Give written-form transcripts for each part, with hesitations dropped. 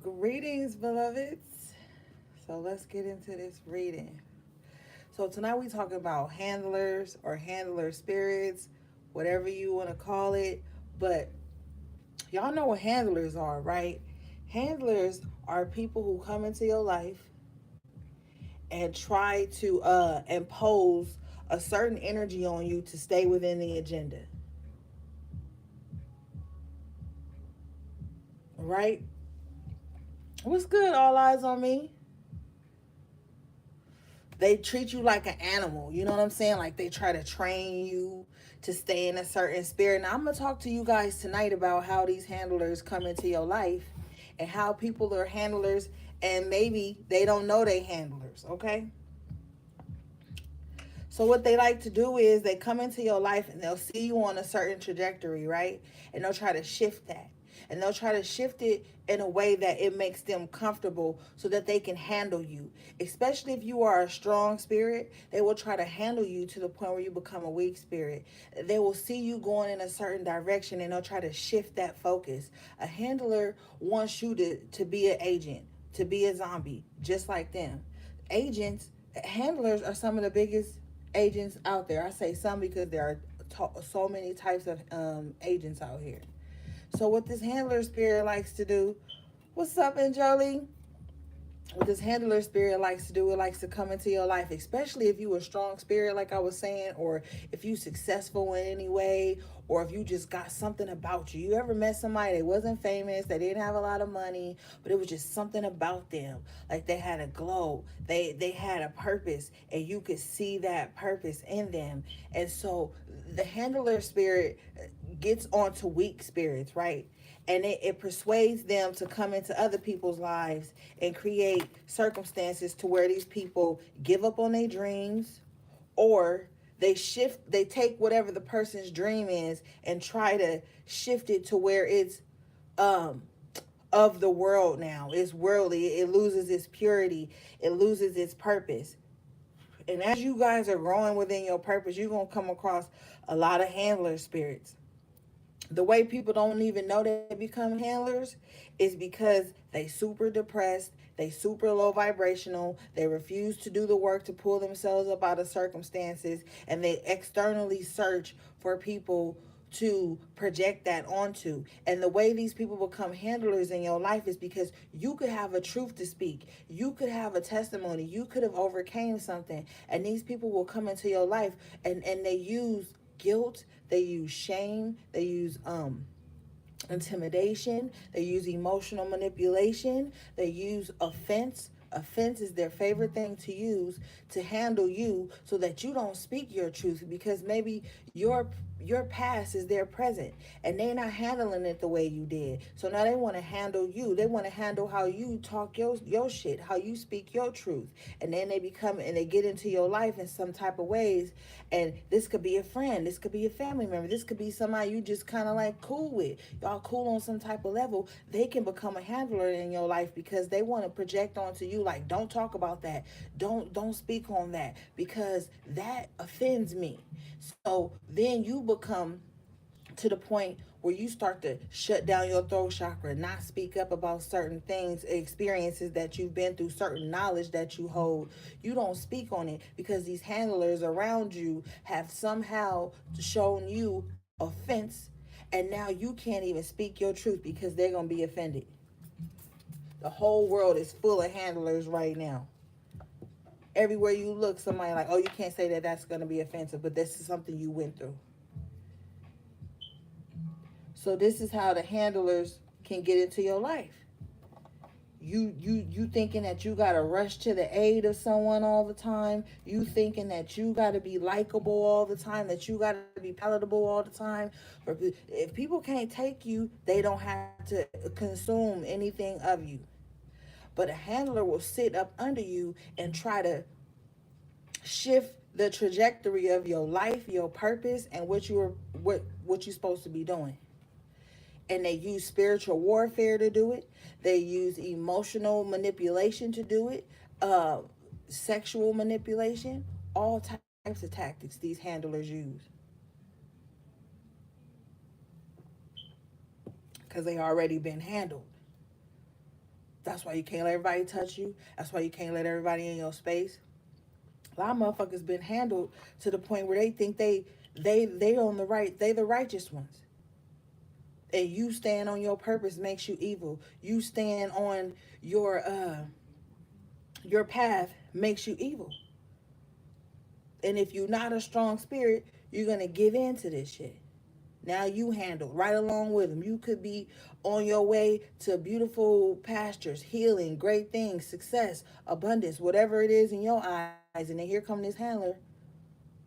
Greetings, beloveds. So let's get into this reading. So tonight we talking about handlers or handler spirits, whatever you want to call it. But y'all know what handlers are, right? Handlers are people who come into your life and try to impose a certain energy on you to stay within the agenda, right? What's good? All eyes on me. They treat you like an animal. You know what I'm saying? Like they try to train you to stay in a certain spirit. Now, I'm going to talk to you guys tonight about how these handlers come into your life and how people are handlers and maybe they don't know they handlers, okay? So what they like to do is they come into your life and they'll see you on a certain trajectory, right? And they'll try to shift that. And they'll try to shift it in a way that it makes them comfortable so that they can handle you. Especially if you are a strong spirit, they will try to handle you to the point where you become a weak spirit. They will see you going in a certain direction and they'll try to shift that focus. A handler wants you to be an agent, to be a zombie, just like them. Agents, handlers are some of the biggest agents out there. I say some because there are so many types of agents out here. So what this handler spirit likes to do, what's up, Anjoli? What this handler spirit likes to do, it likes to come into your life, especially if you a strong spirit, like I was saying, or if you successful in any way, or if you just got something about you. You ever met somebody that wasn't famous, they didn't have a lot of money, but it was just something about them. Like they had a glow, they had a purpose, and you could see that purpose in them. And so the handler spirit gets onto weak spirits, right? And it persuades them to come into other people's lives and create circumstances to where these people give up on their dreams, or they take whatever the person's dream is and try to shift it to where it's um of the world. Now it's worldly, it loses its purity, it loses its purpose. And as you guys are growing within your purpose, you're going to come across a lot of handler spirits. The way people don't even know they become handlers is because they super depressed, they super low vibrational, they refuse to do the work to pull themselves up out of circumstances, and they externally search for people to project that onto. And the way these people become handlers in your life is because you could have a truth to speak, you could have a testimony, you could have overcame something, and these people will come into your life and they use guilt, they use shame, they use intimidation, they use emotional manipulation, they use offense. Offense is their favorite thing to use to handle you so that you don't speak your truth, because maybe your past is their present and they're not handling it the way you did. So now they want to handle you. They want to handle how you talk your shit, how you speak your truth. And then they become and they get into your life in some type of ways. And this could be a friend, this could be a family member, this could be somebody you just kind of like cool with. Y'all cool on some type of level. They can become a handler in your life because they want to project onto you like, don't talk about that. Don't speak on that because that offends me. So then you become to the point where you start to shut down your throat chakra, not speak up about certain things, experiences that you've been through, certain knowledge that you hold. You don't speak on it because these handlers around you have somehow shown you offense, and now you can't even speak your truth because they're going to be offended. The whole world is full of handlers right now. Everywhere you look, somebody like, oh, you can't say that, that's going to be offensive, but this is something you went through. So this is how the handlers can get into your life. You thinking that you gotta rush to the aid of someone all the time. You thinking that you gotta be likable all the time, that you gotta be palatable all the time. If people can't take you, they don't have to consume anything of you. But a handler will sit up under you and try to shift the trajectory of your life, your purpose, and what you're supposed to be doing. And they use spiritual warfare to do it. They use emotional manipulation to do it, uh, sexual manipulation, all types of tactics these handlers use because they already been handled. That's why you can't let everybody touch you. That's why you can't let everybody in your space. A lot of motherfuckers been handled to the point where they think they on the right, they the righteous ones. And you stand on your purpose makes you evil. You stand on your path makes you evil. And if you're not a strong spirit, you're gonna give in to this shit. Now you handle right along with them. You could be on your way to beautiful pastures, healing, great things, success, abundance, whatever it is in your eyes. And then here come this handler.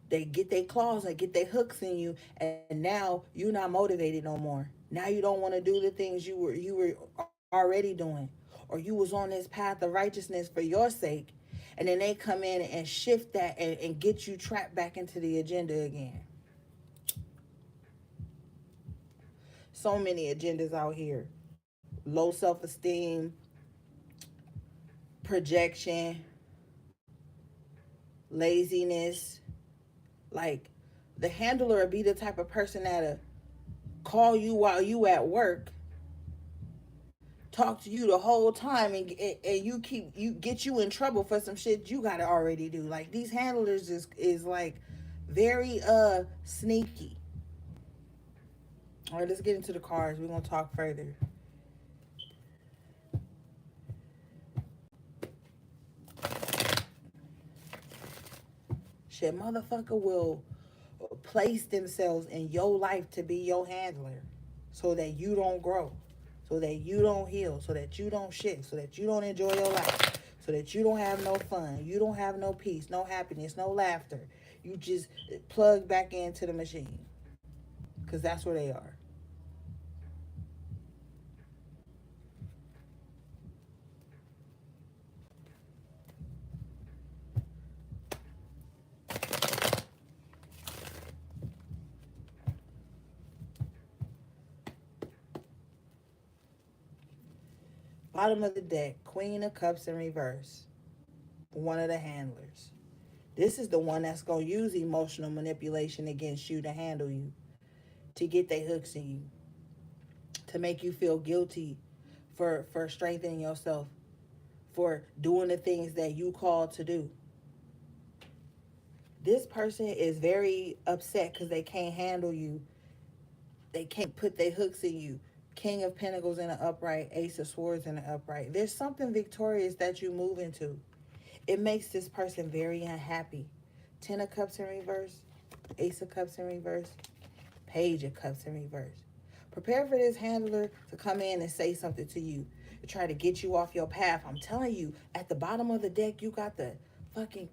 They get their claws, they get their hooks in you, and now you're not motivated no more. Now you don't want to do the things you were already doing, or you was on this path of righteousness for your sake, and then they come in and shift that and get you trapped back into the agenda again. So many agendas out here: low self-esteem, projection, laziness. Like, the handler would be the type of person that'll call you while you at work, talk to you the whole time, and you get you in trouble for some shit you gotta already do. Like, these handlers is like very sneaky. All right, let's get into the cards. We're gonna talk further. Shit, motherfucker will place themselves in your life to be your handler so that you don't grow, so that you don't heal, so that you don't shift, so that you don't enjoy your life, so that you don't have no fun, you don't have no peace, no happiness, no laughter. You just plug back into the machine, because that's where they are. Bottom of the deck, Queen of Cups in reverse, one of the handlers. This is the one that's going to use emotional manipulation against you to handle you, to get their hooks in you, to make you feel guilty for strengthening yourself, for doing the things that you called to do. This person is very upset because they can't handle you. They can't put their hooks in you. King of Pentacles in the upright, Ace of Swords in the upright. There's something victorious that you move into. It makes this person very unhappy. Ten of Cups in reverse, Ace of Cups in reverse, Page of Cups in reverse. Prepare for this handler to come in and say something to you, to try to get you off your path. I'm telling you, at the bottom of the deck, you got the fucking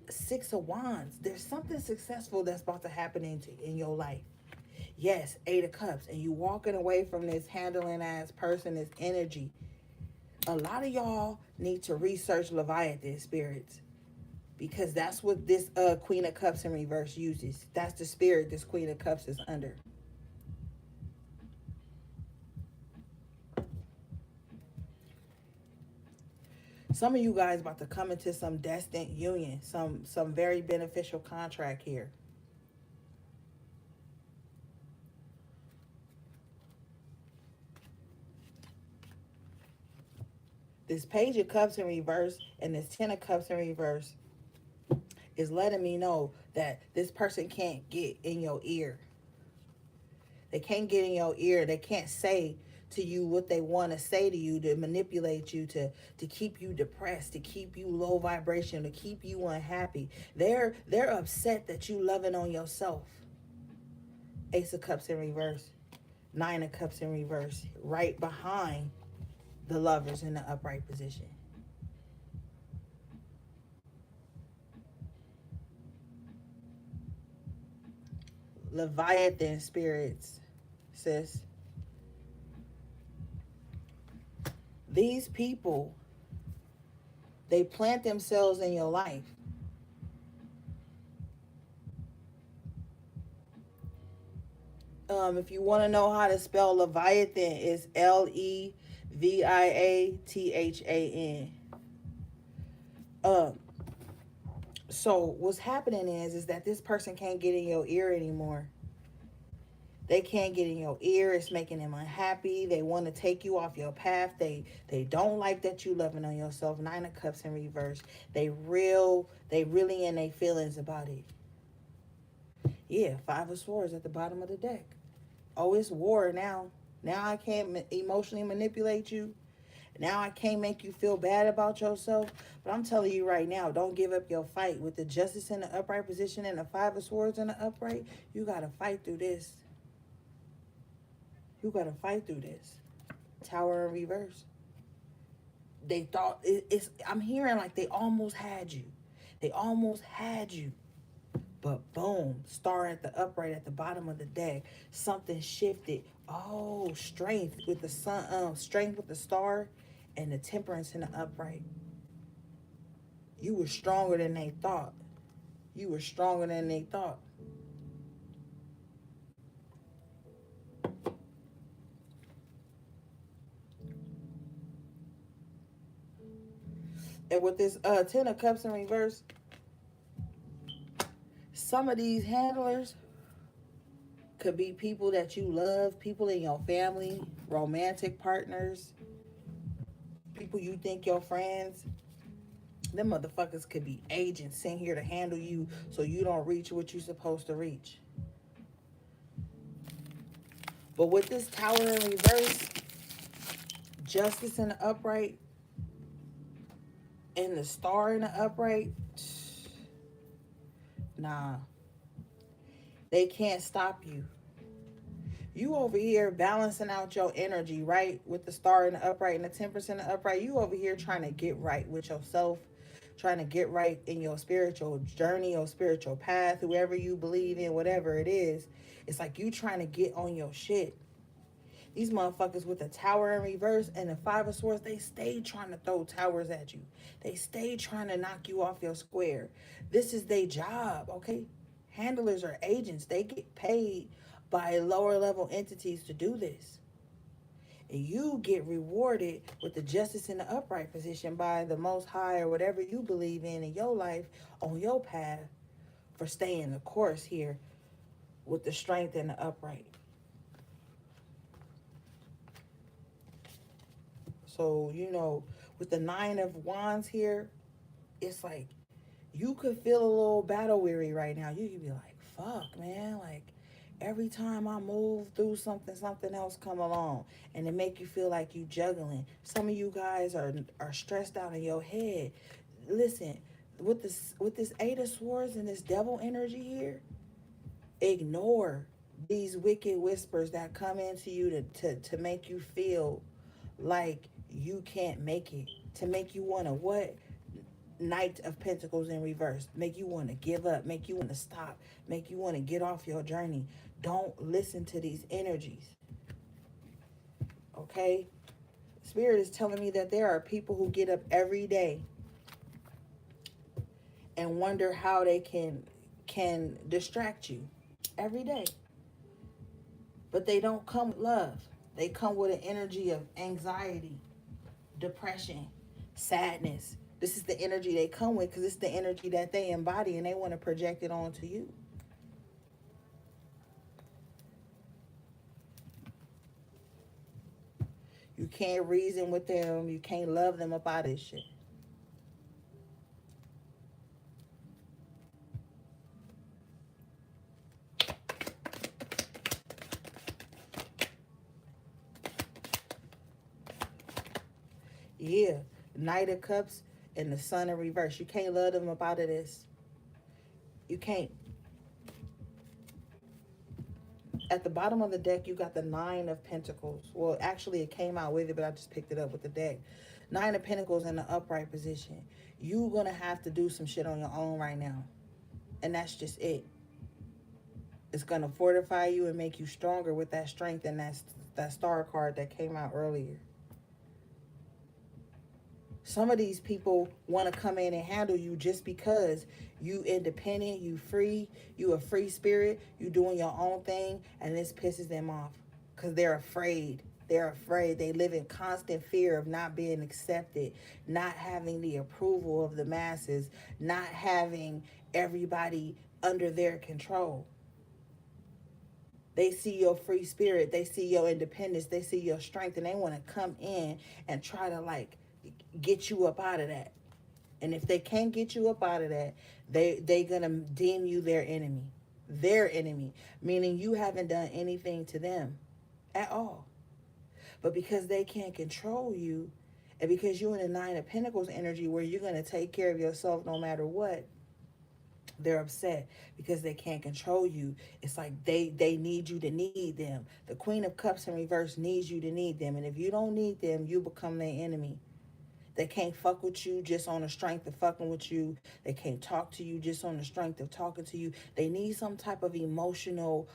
Six of Wands. There's something successful that's about to happen in your life. Yes, Eight of Cups. And you walking away from this handling ass person, this energy. A lot of y'all need to research Leviathan spirits, because that's what this Queen of Cups in reverse uses. That's the spirit this Queen of Cups is under. Some of you guys about to come into some destined union, some very beneficial contract here. This Page of Cups in reverse and this Ten of Cups in reverse is letting me know that this person can't get in your ear. They can't get in your ear. They can't say to you what they want to say to you, to manipulate you, to keep you depressed, to keep you low vibration, to keep you unhappy. They're upset that you loving on yourself. Ace of Cups in reverse, Nine of Cups in reverse, right behind the Lovers in the upright position. Leviathan spirits, sis. These people, they plant themselves in your life. If you want to know how to spell Leviathan, it's Leviathan. So what's happening is that this person can't get in your ear anymore. They can't get in your ear. It's making them unhappy. They want to take you off your path. They don't like that you loving on yourself. Nine of Cups in reverse. They really in their feelings about it. Yeah, Five of Swords at the bottom of the deck. Oh, it's war now. Now I can't emotionally manipulate you. Now I can't make you feel bad about yourself. But I'm telling you right now, don't give up your fight. With the Justice in the upright position and the Five of Swords in the upright, you got to fight through this. You got to fight through this. Tower in reverse. They thought, I'm hearing like they almost had you. They almost had you. But boom, star at the upright at the bottom of the deck. Something shifted. Oh, strength with the sun, strength with the star, and the temperance in the upright. You were stronger than they thought. You were stronger than they thought. And with this Ten of Cups in reverse, some of these handlers could be people that you love, people in your family, romantic partners, people you think your friends. Them motherfuckers could be agents sent here to handle you so you don't reach what you're supposed to reach. But with this Tower in reverse, Justice in the upright, and the Star in the upright, nah, they can't stop you. You over here balancing out your energy, right? With the Star in the upright and the Temperance in the upright. You over here trying to get right with yourself, trying to get right in your spiritual journey, your spiritual path, whoever you believe in, whatever it is. It's like you trying to get on your shit. These motherfuckers with the Tower in reverse and the Five of Swords, they stay trying to throw towers at you. They stay trying to knock you off your square. This is their job, okay? Handlers are agents. They get paid by lower level entities to do this. And you get rewarded with the Justice in the upright position by the Most High or whatever you believe in your life on your path for staying the course here with the Strength in the upright. So, with the Nine of Wands here, it's like you could feel a little battle weary right now. You could be like, fuck, man. Like, every time I move through something else come along. And it make you feel like you juggling. Some of you guys are stressed out in your head. Listen, with this Eight of Swords and this devil energy here, ignore these wicked whispers that come into you to make you feel like you can't make it, to make you want to what? Knight of Pentacles in reverse. Make you want to give up, make you want to stop, make you want to get off your journey. Don't listen to these energies. Okay? Spirit is telling me that there are people who get up every day and wonder how they can distract you every day. But they don't come with love. They come with an energy of anxiety, depression, sadness. This is the energy they come with because it's the energy that they embody and they want to project it onto you. You can't reason with them. You can't love them about this shit. Yeah, Knight of Cups and the Sun in reverse. You can't love them up out of this. You can't. At the bottom of the deck, you got the Nine of Pentacles. Well, actually, it came out with it, but I just picked it up with the deck. Nine of Pentacles in the upright position. You're going to have to do some shit on your own right now. And that's just it. It's going to fortify you and make you stronger with that strength and that star card that came out earlier. Some of these people want to come in and handle you just because you independent, you free, you a free spirit, you doing your own thing, and this pisses them off because they're afraid. They're afraid. They live in constant fear of not being accepted, not having the approval of the masses, not having everybody under their control. They see your free spirit, they see your independence, they see your strength, and they want to come in and try to like get you up out of that. And if they can't get you up out of that, they gonna deem you their enemy. Their enemy, meaning you haven't done anything to them at all. But because they can't control you, and because you're in the Nine of Pentacles energy where you're gonna take care of yourself no matter what, they're upset because they can't control you. It's like they need you to need them. The Queen of Cups in reverse needs you to need them. And if you don't need them, you become their enemy. They can't fuck with you just on the strength of fucking with you. They can't talk to you just on the strength of talking to you. They need some type of emotional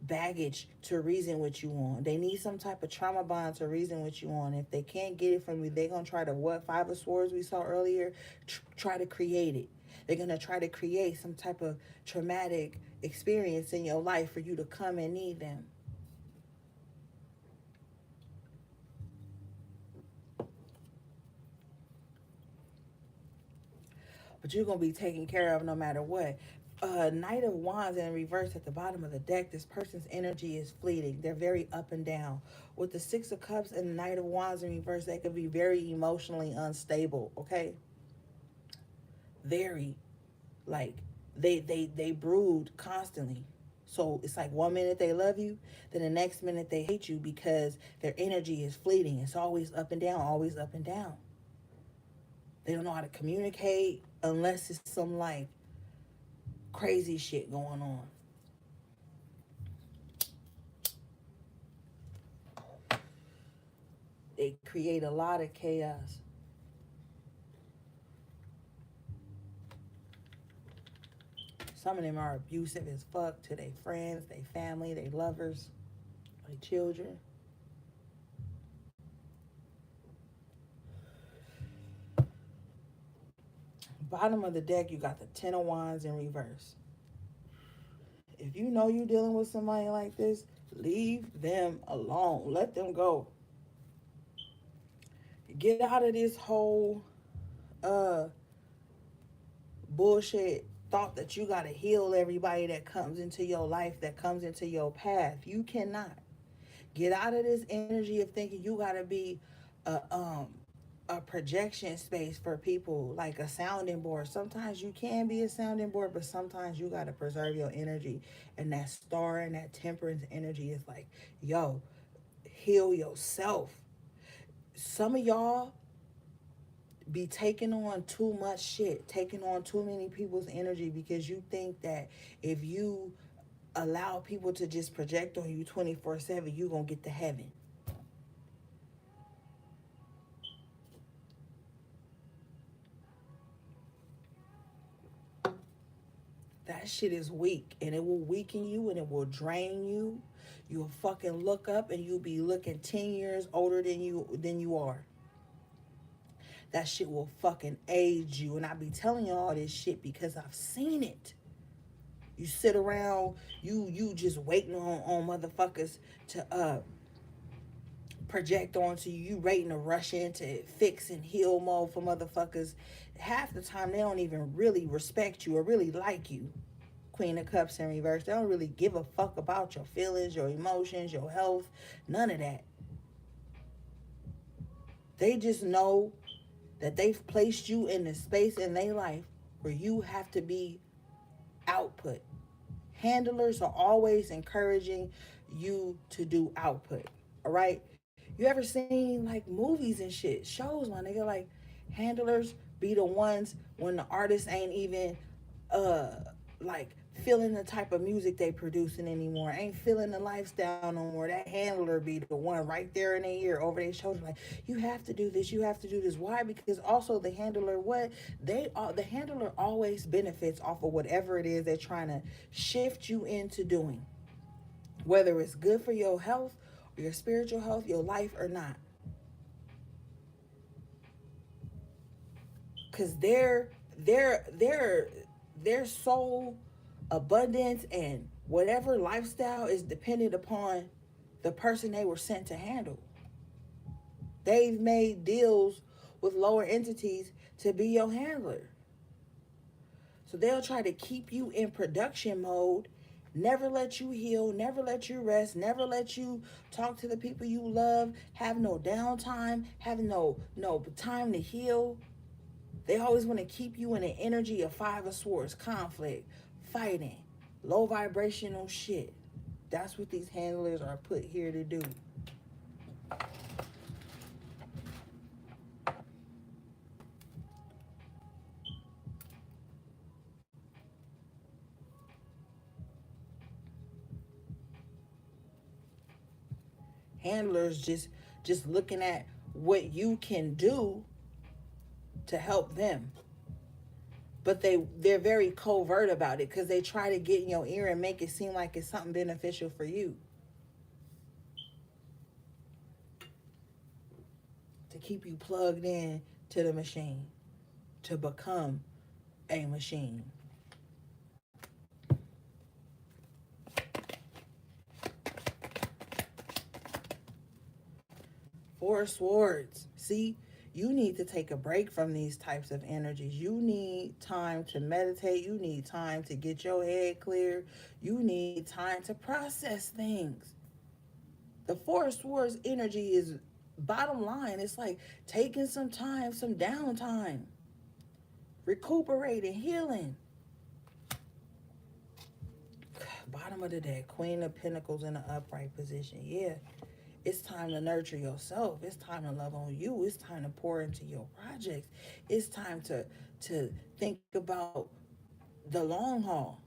baggage to reason with you on. They need some type of trauma bond to reason with you on. If they can't get it from you, they're going to try to, what, Five of Swords we saw earlier? Try to create it. They're going to try to create some type of traumatic experience in your life for you to come and need them. But you're going to be taken care of no matter what. Knight of Wands in reverse at the bottom of the deck, this person's energy is fleeting. They're very up and down. With the Six of Cups and the Knight of Wands in reverse, they could be very emotionally unstable, okay? Very. Like, they brood constantly. So it's like one minute they love you, then the next minute they hate you because their energy is fleeting. It's always up and down, always up and down. They don't know how to communicate unless it's some like crazy shit going on. They create a lot of chaos. Some of them are abusive as fuck to their friends, their family, their lovers, their children. Bottom of the deck, you got the Ten of Wands in reverse. If you know you're dealing with somebody like this, leave them alone. Let them go. Get out of this whole bullshit thought that you got to heal everybody that comes into your life, that comes into your path. You cannot. Get out of this energy of thinking you got to be a projection space for people, like a sounding board. Sometimes you can be a sounding board, but sometimes you got to preserve your energy. And that star and that temperance energy is like, yo, heal yourself. Some of y'all be taking on too much shit, taking on too many people's energy because you think that if you allow people to just project on you 24/7, you gonna get to heaven. That shit is weak, and it will weaken you and it will drain you. You'll fucking look up and you'll be looking 10 years older than you are. That shit will fucking age you. And I be telling you all this shit because I've seen it. You sit around, you just waiting on motherfuckers to project onto you. You waiting to rush into fix and heal mode for motherfuckers. Half the time they don't even really respect you or really like you. Queen of Cups in reverse. They don't really give a fuck about your feelings, your emotions, your health, none of that. They just know that they've placed you in the space in their life where you have to be output. Handlers are always encouraging you to do output. All right? You ever seen like movies and shit, shows, my nigga, like handlers be the ones when the artist ain't even like feeling the type of music they producing anymore, ain't feeling the lifestyle no more. That handler be the one right there in their ear, over their shoulder, like, you have to do this, you have to do this. Why? Because also the handler, the handler always benefits off of whatever it is they're trying to shift you into doing, whether it's good for your health, or your spiritual health, your life, or not. Because their soul abundance and whatever lifestyle is dependent upon the person they were sent to handle. They've made deals with lower entities to be your handler. So they'll try to keep you in production mode never let you heal, never let you rest, never let you talk to the people you love, have no downtime, have no time to heal. They always want to keep you in the energy of Five of Swords, conflict, fighting, low vibrational shit. That's what these handlers are put here to do. Handlers just looking at what you can do to help them. But they're very covert about it because they try to get in your ear and make it seem like it's something beneficial for you, to keep you plugged in to the machine, to become a machine. Four Swords. See, you need to take a break from these types of energies. You need time to meditate. You need time to get your head clear. You need time to process things. The Four Swords energy is bottom line. It's like taking some time, some downtime, recuperating, healing. Bottom of the deck, Queen of Pentacles in an upright position. Yeah, it's time to nurture yourself. It's time to love on you. It's time to pour into your projects. It's time to think about the long haul.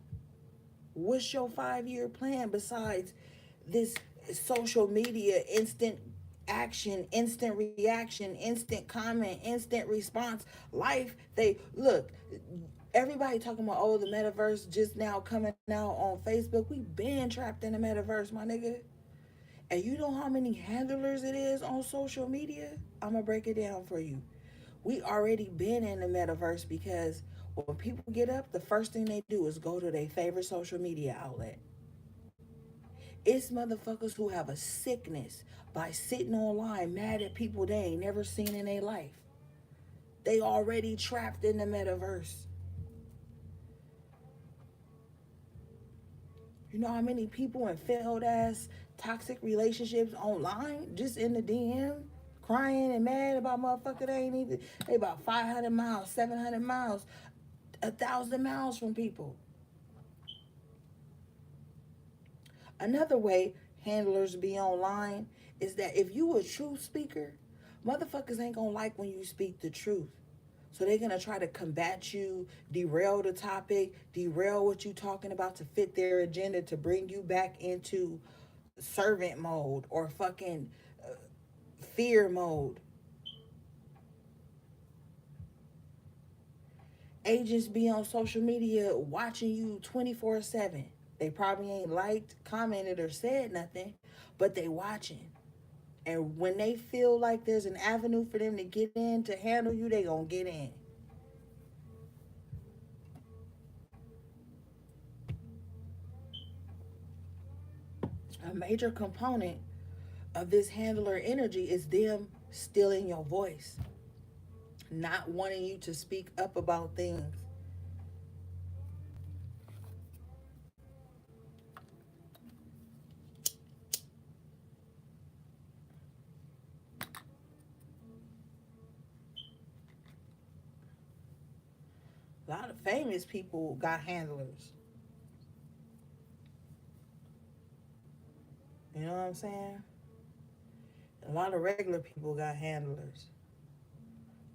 What's your 5-year plan besides this social media instant action, instant reaction, instant comment, instant response life? They look, everybody talking about, oh, the metaverse just now coming out on Facebook. We been trapped in the metaverse, my nigga. And you know how many handlers it is on social media? I'm gonna break it down for you. We already been in the metaverse because when people get up, the first thing they do is go to their favorite social media outlet. It's motherfuckers who have a sickness by sitting online mad at people they ain't never seen in their life. They already trapped in the metaverse. You know how many people in failed ass toxic relationships online, just in the DM, crying and mad about motherfucker they ain't even, they about 500 miles, 700 miles, 1,000 miles from people. Another way handlers be online is that if you a truth speaker, motherfuckers ain't gonna like when you speak the truth. So they're gonna try to combat you, derail the topic, derail what you talking about to fit their agenda, to bring you back into servant mode or fucking fear mode. Agents be on social media watching you 24/7. They probably ain't liked, commented, or said nothing, but they watching. And when they feel like there's an avenue for them to get in to handle you, they gonna get in. A major component of this handler energy is them stealing your voice, not wanting you to speak up about things. A lot of famous people got handlers. You know what I'm saying? A lot of regular people got handlers.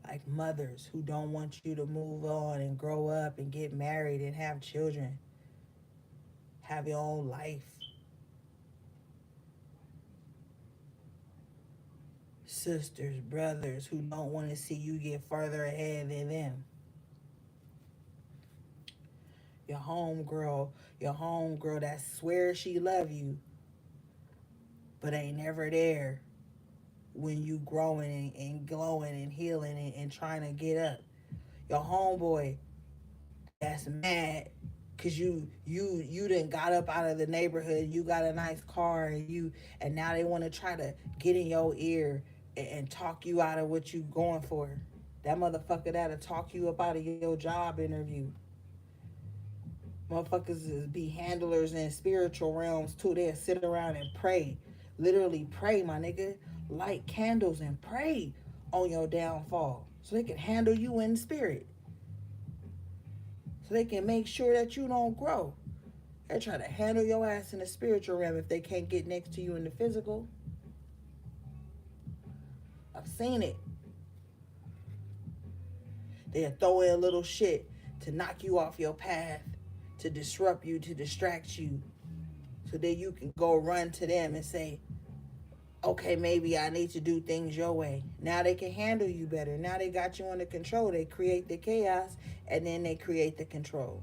Like mothers who don't want you to move on and grow up and get married and have children, have your own life. Sisters, brothers who don't want to see you get further ahead than them. Your homegirl that swears she love you, but ain't never there when you growing and glowing and healing and trying to get up. Your homeboy that's mad because you done got up out of the neighborhood, you got a nice car, and now they want to try to get in your ear and talk you out of what you going for. That motherfucker that'll talk you up out of your job interview. Motherfuckers is be handlers in spiritual realms too. They'll sit around and pray. Literally pray, my nigga. Light candles and pray on your downfall. So they can handle you in spirit. So they can make sure that you don't grow. They try to handle your ass in the spiritual realm if they can't get next to you in the physical. I've seen it. They'll throw in a little shit to knock you off your path, to disrupt you, to distract you. So then you can go run to them and say, okay, maybe I need to do things your way. Now they can handle you better. Now they got you under control. They create the chaos and then they create the control.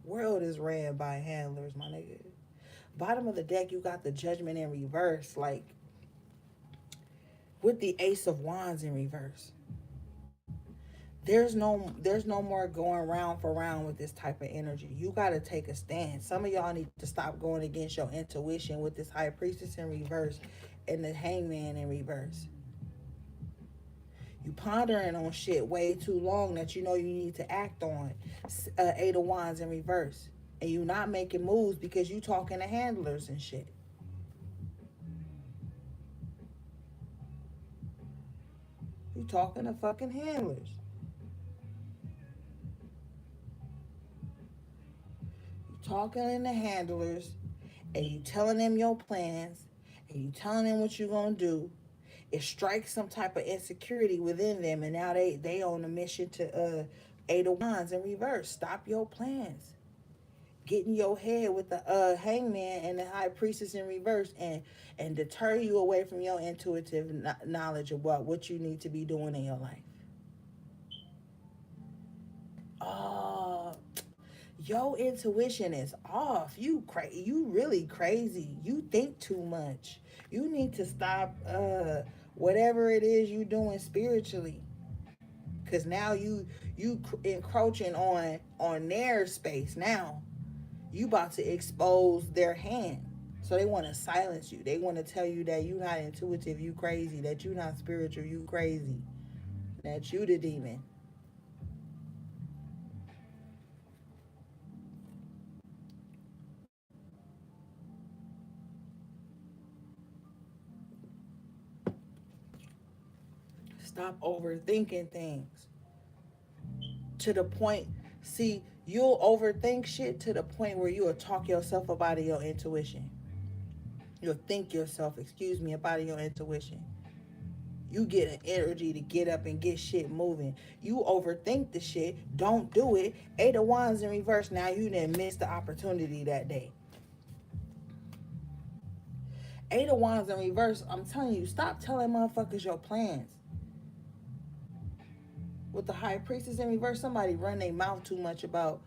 World is ran by handlers, my nigga. Bottom of the deck, you got the Judgment in reverse, like with the Ace of Wands in reverse. There's no more going round for round with this type of energy. You got to take a stand. Some of y'all need to stop going against your intuition with this High Priestess in reverse and the Hangman in reverse. You pondering on shit way too long that you know you need to act on. Eight of Wands in reverse. And you not making moves because you talking to handlers and shit. You talking to fucking handlers. You talking to handlers and you telling them your plans and you telling them what you gonna do. It strikes some type of insecurity within them, and now they on a mission to Eight of Wands in reverse. Stop your plans. Get in your head with the Hangman and the High Priestess in reverse, and deter you away from your intuitive knowledge about what you need to be doing in your life. Oh, your intuition is off. You really crazy. You think too much. You need to stop whatever it is you doing spiritually. Cause now you encroaching on their space. Now you about to expose their hand. So they want to silence you. They want to tell you that you not intuitive, you crazy, that you not spiritual, you crazy, that you the demon. Stop overthinking things to the point. See, you'll overthink shit to the point where you'll talk yourself up out of your intuition. You'll think yourself, excuse me, up out of your intuition. You get an energy to get up and get shit moving. You overthink the shit, don't do it. Eight of Wands in reverse. Now you didn't miss the opportunity that day. Eight of Wands in reverse. I'm telling you, stop telling motherfuckers your plans. With the High Priestess in reverse, somebody run their mouth too much about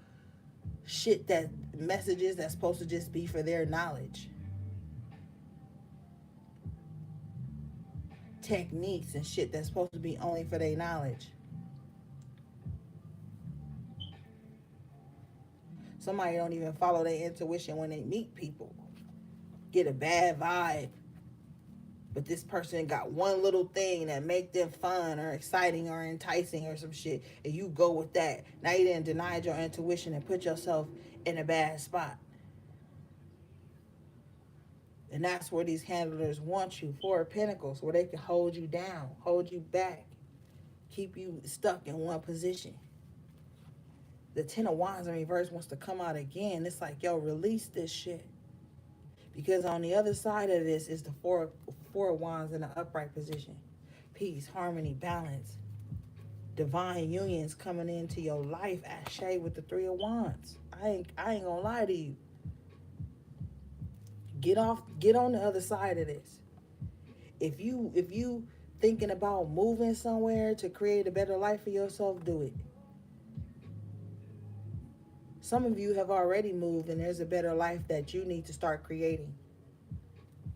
shit, that messages that's supposed to just be for their knowledge. Techniques and shit that's supposed to be only for their knowledge. Somebody don't even follow their intuition when they meet people. Get a bad vibe. But this person got one little thing that make them fun or exciting or enticing or some shit, and you go with that. Now you didn't deny your intuition and put yourself in a bad spot. And that's where these handlers want you. Four of Pentacles, where they can hold you down, hold you back, keep you stuck in one position. The Ten of Wands in reverse wants to come out again. It's like, yo, release this shit. Because on the other side of this is the four of Wands in the upright position. Peace, harmony, balance. Divine unions coming into your life. Ashe with the Three of Wands. I ain't gonna lie to you. Get on the other side of this. If you thinking about moving somewhere to create a better life for yourself, do it. Some of you have already moved and there's a better life that you need to start creating.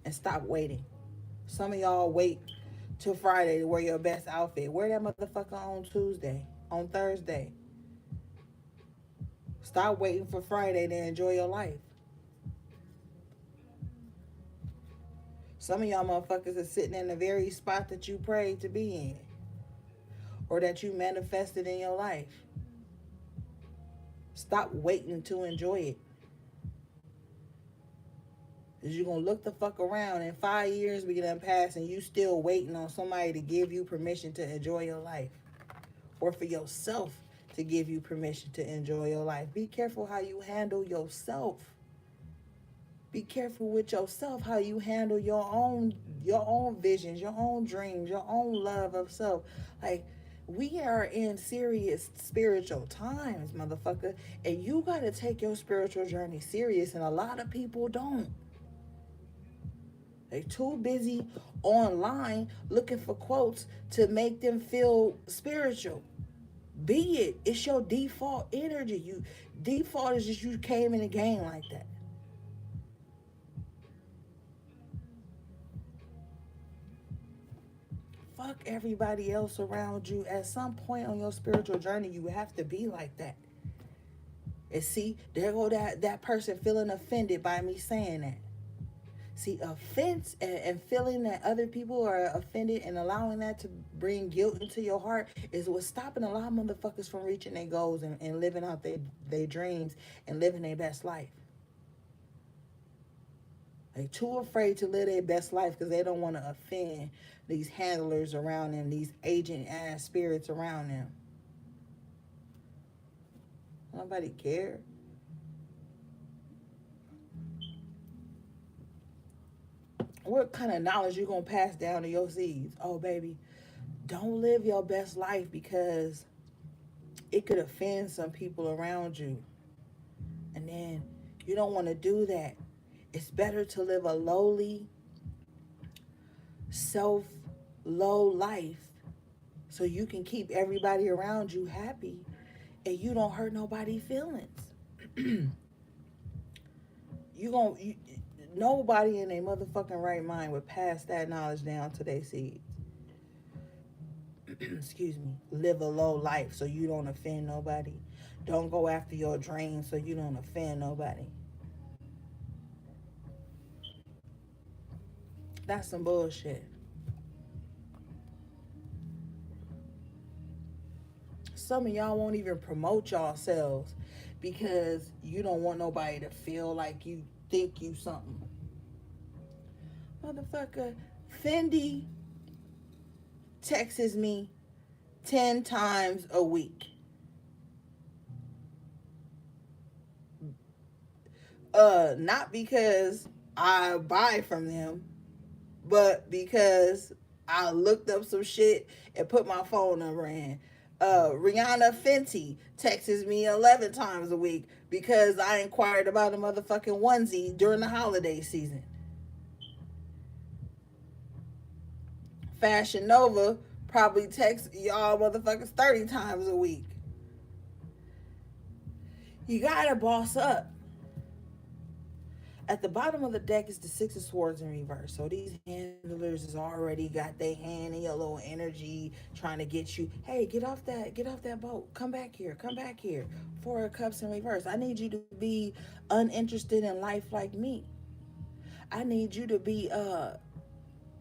And stop waiting. Some of y'all wait till Friday to wear your best outfit. Wear that motherfucker on Tuesday, on Thursday. Stop waiting for Friday to enjoy your life. Some of y'all motherfuckers are sitting in the very spot that you prayed to be in. or that you manifested in your life. Stop waiting to enjoy it. Because you're going to look the fuck around in 5 years we done pass and you still waiting on somebody to give you permission to enjoy your life. Or for yourself to give you permission to enjoy your life. Be careful how you handle yourself. Be careful with yourself how you handle your own visions, your own dreams, your own love of self. Like, we are in serious spiritual times, motherfucker, and you got to take your spiritual journey serious, and a lot of people don't. They're too busy online looking for quotes to make them feel spiritual. Be it. It's your default energy. You default is just you came in the game like that. Fuck everybody else around you. At some point on your spiritual journey, you have to be like that. And see, there go that person feeling offended by me saying that. See, offense and feeling that other people are offended and allowing that to bring guilt into your heart is what's stopping a lot of motherfuckers from reaching their goals and living out their dreams and living their best life. They too afraid to live their best life because they don't want to offend these handlers around them, these agent ass spirits around them. Nobody care. What kind of knowledge you gonna pass down to your seeds? Oh, baby, don't live your best life because it could offend some people around you. And then you don't want to do that. It's better to live a lowly, low life so you can keep everybody around you happy and you don't hurt nobody's feelings. Nobody in a motherfucking right mind would pass that knowledge down to their seeds. Excuse me. Live a low life so you don't offend nobody. Don't go after your dreams so you don't offend nobody. That's some bullshit. Some of y'all won't even promote yourselves because you don't want nobody to feel like you think you something. Motherfucker, Fendi texts me 10 times a week. Not because I buy from them, but because I looked up some shit and put my phone number in. Rihanna Fenty texts me 11 times a week because I inquired about a motherfucking onesie during the holiday season. Fashion Nova probably texts y'all motherfuckers 30 times a week. You gotta boss up. At the bottom of the deck is the Six of Swords in reverse. So these handlers has already got their hand in your little energy trying to get you, hey, get off that boat. Come back here. Four of Cups in reverse. I need you to be uninterested in life like me. I need you to be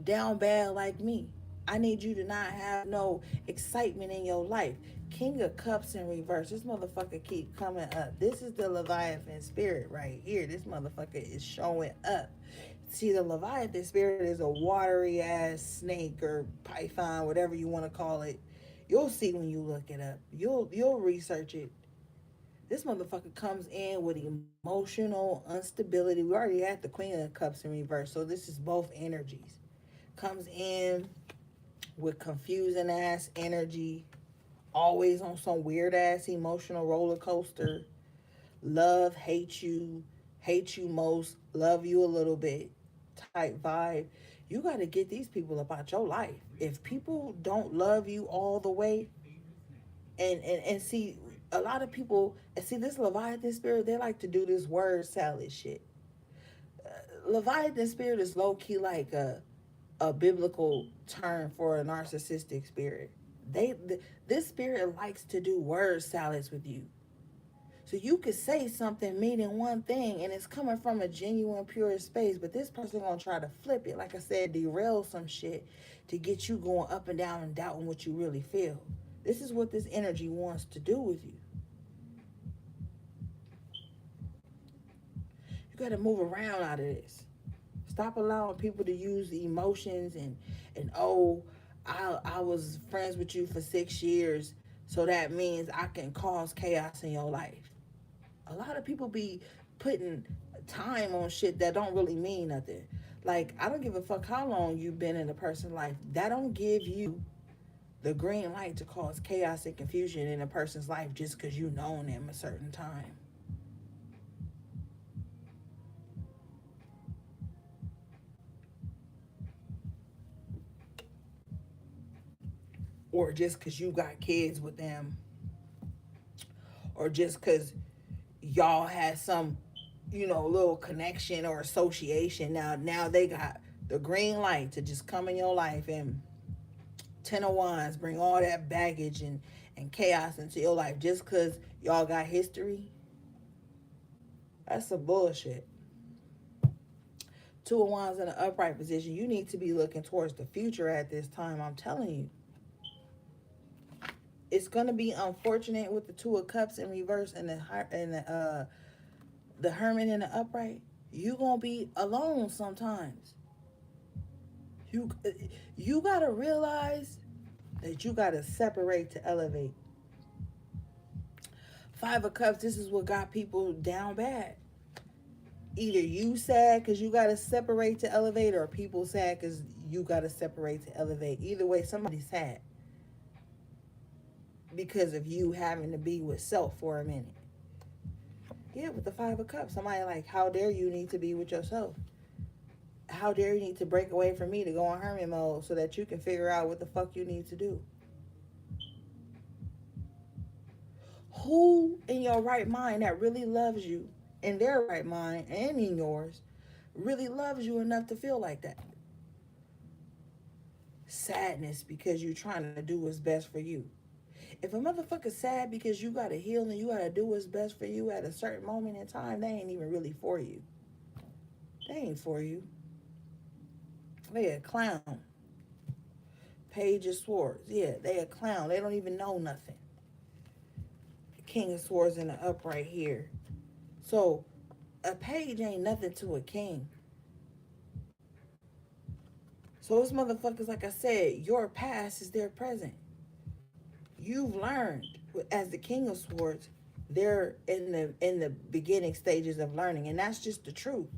down bad like me. I need you to not have no excitement in your life. King of Cups in reverse. This motherfucker keep coming up. This is the Leviathan spirit right here. This motherfucker is showing up. See, the Leviathan spirit is a watery ass snake or python, whatever you want to call it. You'll see when you look it up. You'll research it. This motherfucker comes in with emotional instability. We already had the Queen of Cups in reverse, so this is both energies. Comes in with confusing ass energy, always on some weird ass emotional roller coaster. Love, hate you most, love you a little bit type vibe. You got to get these people about your life. If people don't love you all the way, and see, a lot of people, and see this Leviathan spirit, they like to do this word salad shit. Leviathan spirit is low key like a biblical term for a narcissistic spirit. This spirit likes to do word salads with you. So you could say something meaning one thing and it's coming from a genuine, pure space, but this person gonna try to flip it, like I said, derail some shit to get you going up and down and doubting what you really feel. This is what this energy wants to do with you. You got to move around out of this. Stop allowing people to use the emotions and oh, I was friends with you for 6 years, so that means I can cause chaos in your life. A lot of people be putting time on shit that don't really mean nothing. Like, I don't give a fuck how long you've been in a person's life. That don't give you the green light to cause chaos and confusion in a person's life just because you known them a certain time. Or just because you got kids with them. Or just because y'all had some, little connection or association. Now they got the green light to just come in your life, and 10 of Wands bring all that baggage and chaos into your life just because y'all got history. That's some bullshit. 2 of Wands in an upright position. You need to be looking towards the future at this time. I'm telling you. It's gonna be unfortunate with the 2 of Cups in reverse and the Hermit in the upright. You gonna be alone sometimes. You you gotta realize that you gotta separate to elevate. 5 of Cups. This is what got people down bad. Either you sad because you gotta separate to elevate, or people sad because you gotta separate to elevate. Either way, somebody's sad because of you having to be with self for a minute. Yeah, with the 5 of Cups, somebody like, how dare you need to be with yourself? How dare you need to break away from me to go on hermit mode so that you can figure out what the fuck you need to do? Who in your right mind that really loves you, in their right mind and in yours, really loves you enough to feel like that? Sadness because you're trying to do what's best for you. If a motherfucker's sad because you gotta heal and you gotta do what's best for you at a certain moment in time, they ain't even really for you. They ain't for you. They a clown. Page of Swords. Yeah, they a clown. They don't even know nothing. King of Swords in the upright here. So a page ain't nothing to a king. So those motherfuckers, like I said, your past is their present. You've learned as the King of Swords, they're in the beginning stages of learning, and that's just the truth.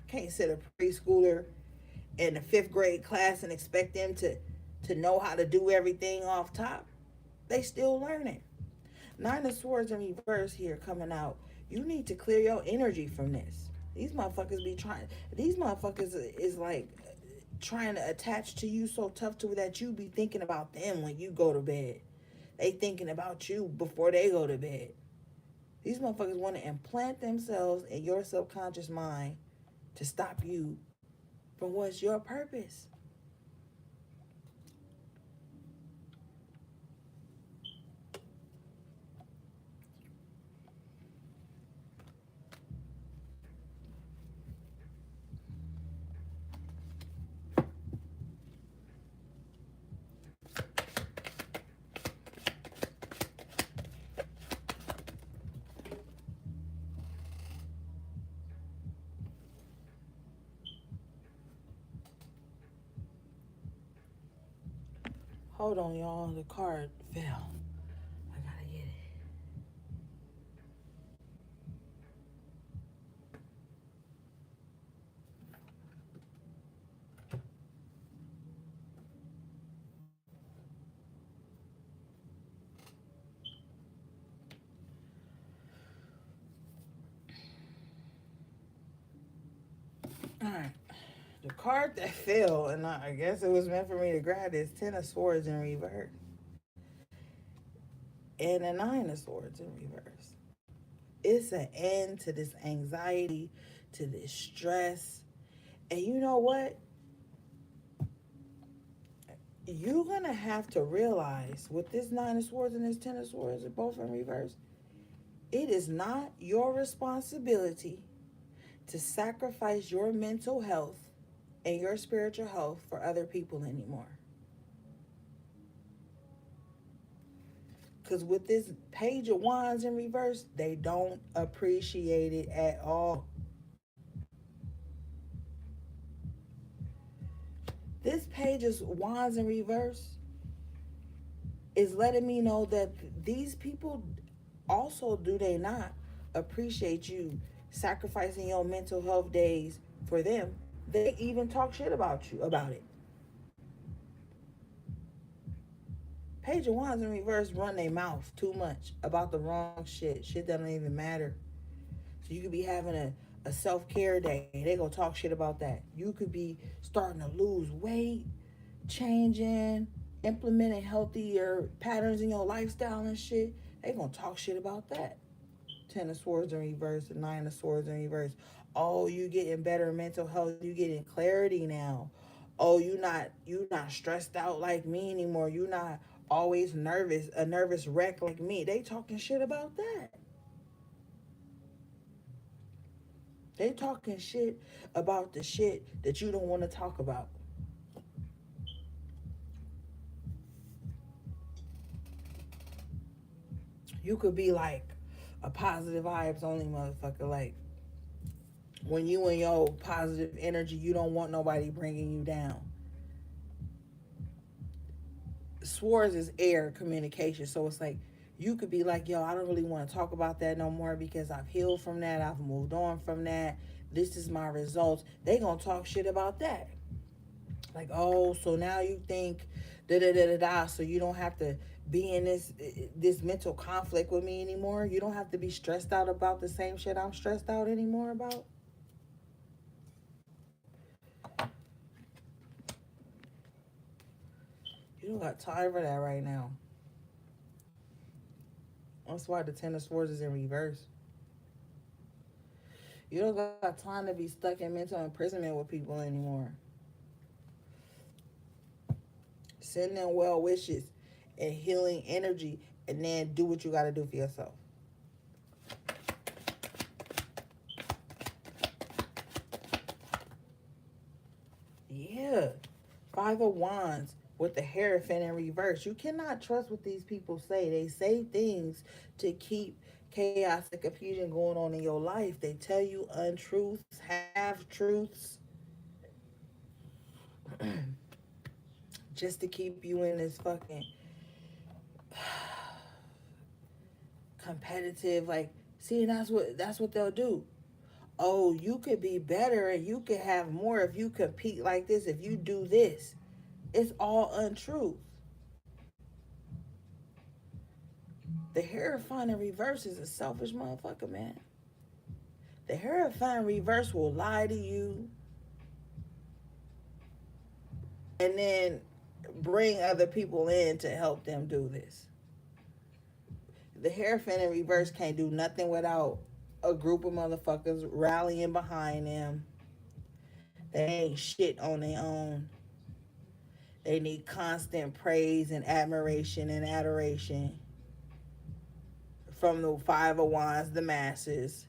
Can't sit a preschooler in the 5th grade class and expect them to know how to do everything off top. They still learning. 9 of Swords in reverse here coming out. You need to clear your energy from this. These motherfuckers be trying. These motherfuckers is like trying to attach to you so tough to that you be thinking about them when you go to bed. They thinking about you before they go to bed. These motherfuckers want to implant themselves in your subconscious mind to stop you from what's your purpose. Hold on, y'all. The card fell. I gotta get it. All right. The card that fell, and I guess it was meant for me to grab, is 10 of Swords in reverse. And a 9 of Swords in reverse. It's an end to this anxiety, to this stress. And you know what? You're going to have to realize with this 9 of Swords and this 10 of Swords, both in reverse, it is not your responsibility to sacrifice your mental health and your spiritual health for other people anymore. Because with this page of wands in reverse, they don't appreciate it at all. This page of wands in reverse is letting me know that these people also, do they not appreciate you sacrificing your mental health days for them? They even talk shit about you about it. Page of Wands in reverse run their mouth too much about the wrong shit that don't even matter. So you could be having a self-care day. They gonna talk shit about that. You could be starting to lose weight, changing, implementing healthier patterns in your lifestyle and shit. They gonna talk shit about that. Ten of Swords in reverse, and Nine of Swords in reverse. Oh, you getting better mental health. You getting clarity now. Oh, you not stressed out like me anymore. You not always nervous, a nervous wreck like me. They talking shit about that. They talking shit about the shit that you don't want to talk about. You could be like a positive vibes only motherfucker. Like when you in your positive energy, you don't want nobody bringing you down. Swords is air communication, so it's like you could be like, yo, I don't really want to talk about that no more because I've healed from that, I've moved on from that, this is my results. They gonna talk shit about that. Like, oh, so now you think da da da da da, so you don't have to be in this mental conflict with me anymore. You don't have to be stressed out about the same shit I'm stressed out anymore about. You don't got time for that right now. That's why the Ten of Swords is in reverse. You don't got time to be stuck in mental imprisonment with people anymore. Send them well wishes and healing energy, and then do what you got to do for yourself. Yeah. Five of Wands with the Hierophant in reverse. You cannot trust what these people say. They say things to keep chaos and confusion going on in your life. They tell you untruths, half truths, just to keep you in this fucking competitive. Like, see, that's what they'll do. Oh, you could be better and you could have more if you compete like this, if you do this. It's all untruth. The Hierophant in reverse is a selfish motherfucker, man. The Hierophant in reverse will lie to you and then bring other people in to help them do this. The Hierophant in reverse can't do nothing without a group of motherfuckers rallying behind them. They ain't shit on their own. They need constant praise and admiration and adoration from the Five of Wands, the masses.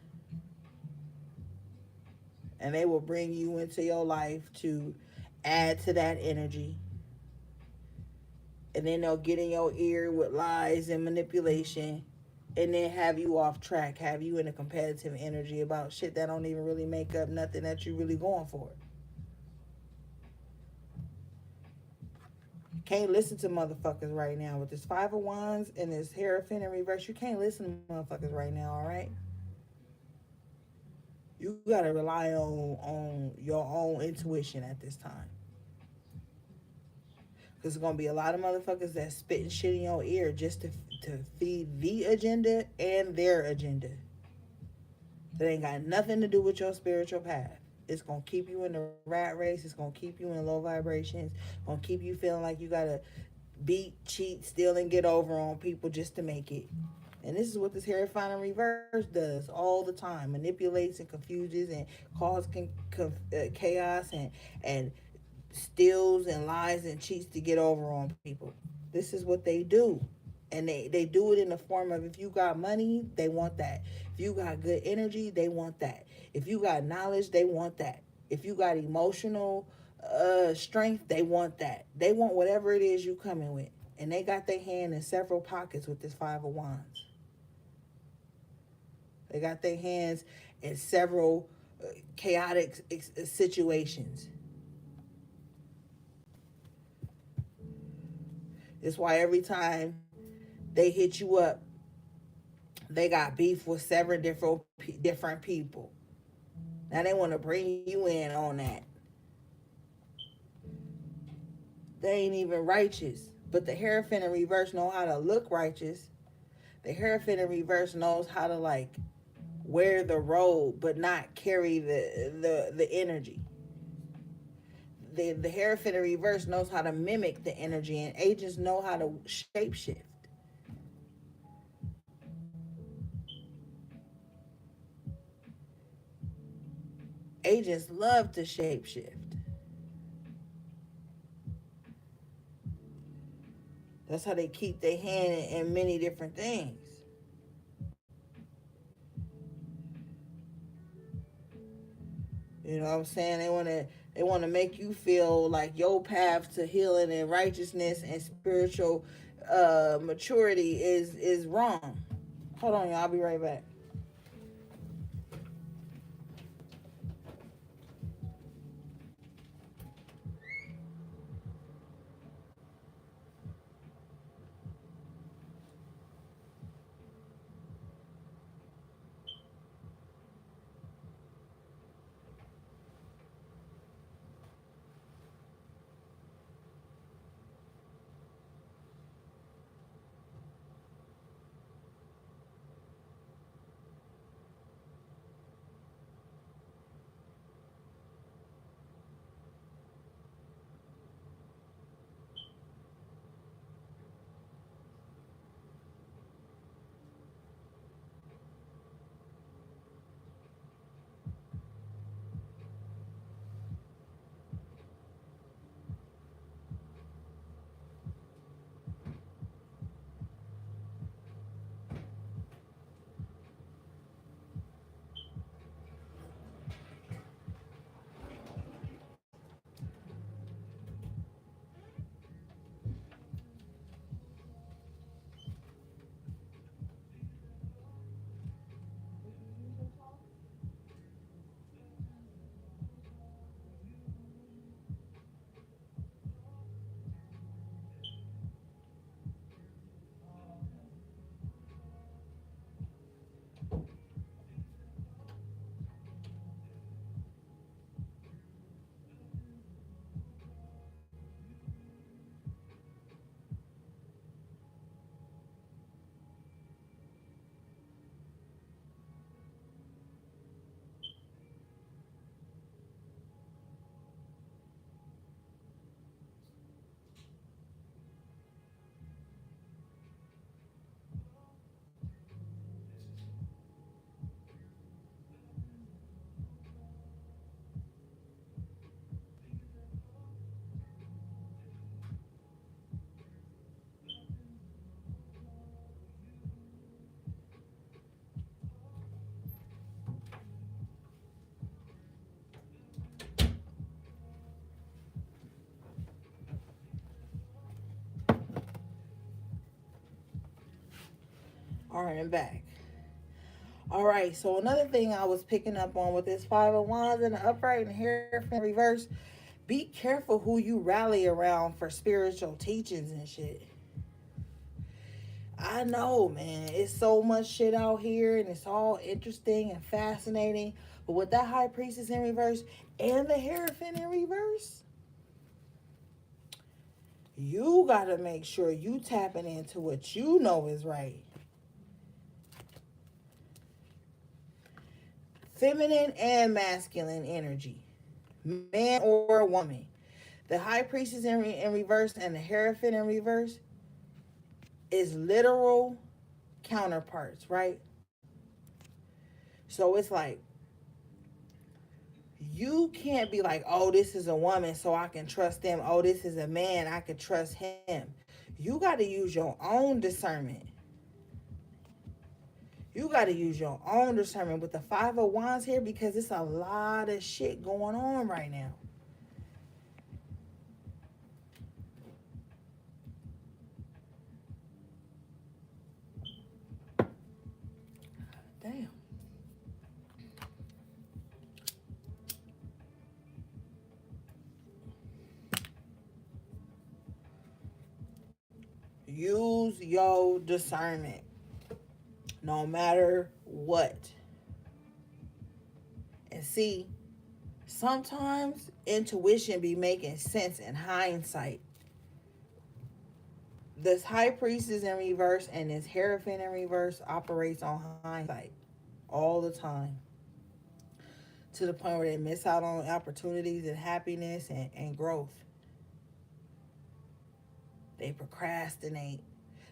And they will bring you into your life to add to that energy. And then they'll get in your ear with lies and manipulation, and then have you off track, have you in a competitive energy about shit that don't even really make up nothing that you really going for. Can't listen to motherfuckers right now with this Five of Wands and this Hierophant in reverse. You can't listen to motherfuckers right now, all right? You gotta rely on your own intuition at this time. Because there's gonna be a lot of motherfuckers that spitting shit in your ear just to feed the agenda and their agenda. That ain't got nothing to do with your spiritual path. It's gonna keep you in the rat race. It's gonna keep you in low vibrations. Gonna keep you feeling like you gotta beat, cheat, steal, and get over on people just to make it. And this is what this Hierophant in reverse does all the time. Manipulates and confuses and causes chaos and steals and lies and cheats to get over on people. This is what they do. And they do it in the form of, if you got money, they want that. If you got good energy, they want that. If you got knowledge, they want that. If you got emotional strength, they want that. They want whatever it is you coming with. And they got their hand in several pockets with this Five of Wands. They got their hands in several chaotic situations. It's why every time they hit you up, they got beef with several different people. Now they want to bring you in on that. They ain't even righteous. But the Hierophant in reverse know how to look righteous. The Hierophant in reverse knows how to like wear the robe but not carry the energy. The Hierophant in reverse knows how to mimic the energy, and agents know how to shapeshift. Agents love to shapeshift. That's how they keep their hand in many different things. You know what I'm saying? They want to make you feel like your path to healing and righteousness and spiritual maturity is wrong. Hold on, y'all. I'll be right back. All right, I'm back. All right, so another thing I was picking up on with this Five of Wands and the upright and Hierophant reverse, be careful who you rally around for spiritual teachings and shit. I know, man, it's so much shit out here and it's all interesting and fascinating. But with that High Priestess in reverse and the Hierophant in reverse, you gotta make sure you tapping into what you know is right. Feminine and masculine energy, man or woman. The High Priestess in reverse and the Hierophant in reverse is literal counterparts, right? So it's like you can't be like, oh, this is a woman, so I can trust them. Oh, this is a man, I can trust him. You got to use your own discernment. You got to use your own discernment with the Five of Wands here because it's a lot of shit going on right now. Damn. Use your discernment no matter what. And see, sometimes intuition be making sense in hindsight. This high priestess in reverse and this Hierophant in reverse operates on hindsight all the time, to the point where they miss out on opportunities and happiness and growth. They procrastinate.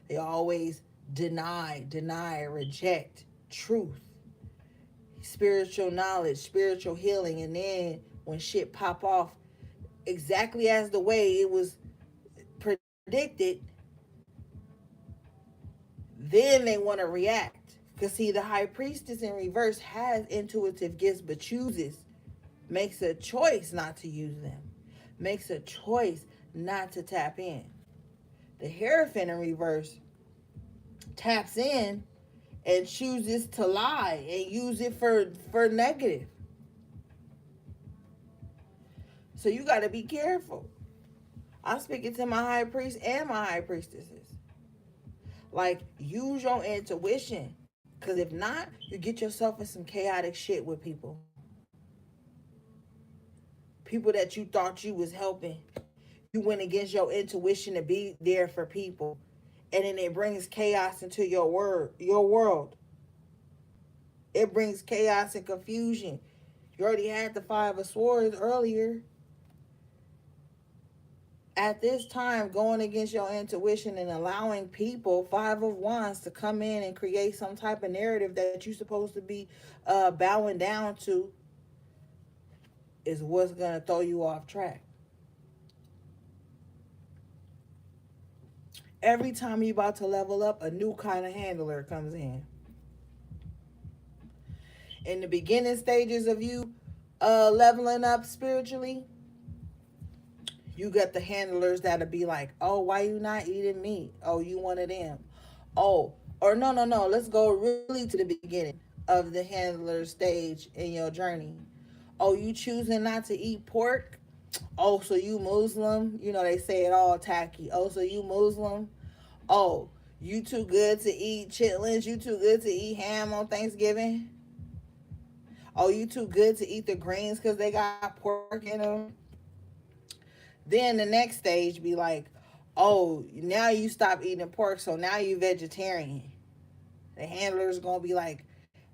They always deny, reject truth, spiritual knowledge, spiritual healing. And then when shit pop off exactly as the way it was predicted, then they want to react. Because see, the high priestess in reverse has intuitive gifts but makes a choice not to use them, makes a choice not to tap in. The Hierophant in reverse taps in and chooses to lie and use it for negative. So you got to be careful. I'm speaking to my high priest and my high priestesses. Like, use your intuition. Because if not, you get yourself in some chaotic shit with people. People that you thought you was helping. You went against your intuition to be there for people. And then it brings chaos into your world. It brings chaos and confusion. You already had the Five of Swords earlier. At this time, going against your intuition and allowing people, Five of Wands, to come in and create some type of narrative that you're supposed to be bowing down to is what's going to throw you off track. Every time you're about to level up, a new kind of handler comes in. In the beginning stages of you leveling up spiritually, you got the handlers that'll be like, oh, why you not eating meat? Oh, you one of them. Oh, or no. Let's go really to the beginning of the handler stage in your journey. Oh, you choosing not to eat pork? Oh, so you Muslim? You know, they say it all tacky. Oh, so you Muslim? Oh, you too good to eat chitlins? You too good to eat ham on Thanksgiving? Oh, you too good to eat the greens because they got pork in them? Then the next stage be like, oh, now you stop eating pork, so now you vegetarian. The handler's gonna be like,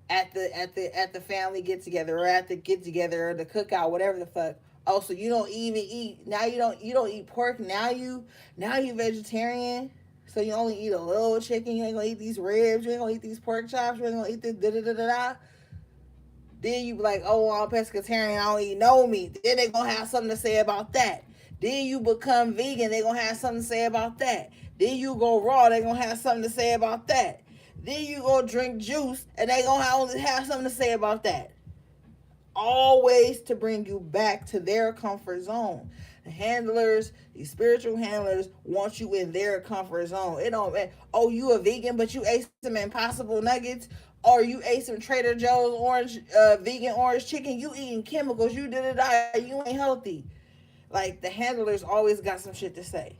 at the family get together, or at the get together, or the cookout, whatever the fuck. Oh, so you don't even eat now? You don't eat pork now? You vegetarian? So you only eat a little chicken? You ain't gonna eat these ribs? You ain't gonna eat these pork chops? You ain't gonna eat this da da da da da? Then you be like, oh, well, I'm pescatarian, I don't eat no meat. Then they gonna have something to say about that. Then you become vegan, they gonna have something to say about that. Then you go raw, they gonna have something to say about that. Then you go drink juice, and they gonna have something to say about that. Always to bring you back to their comfort zone. The handlers, these spiritual handlers, want you in their comfort zone. It don't matter. Oh, you a vegan, but you ate some Impossible Nuggets, or you ate some Trader Joe's vegan orange chicken. You eating chemicals. You did it. You ain't healthy. Like, the handlers always got some shit to say.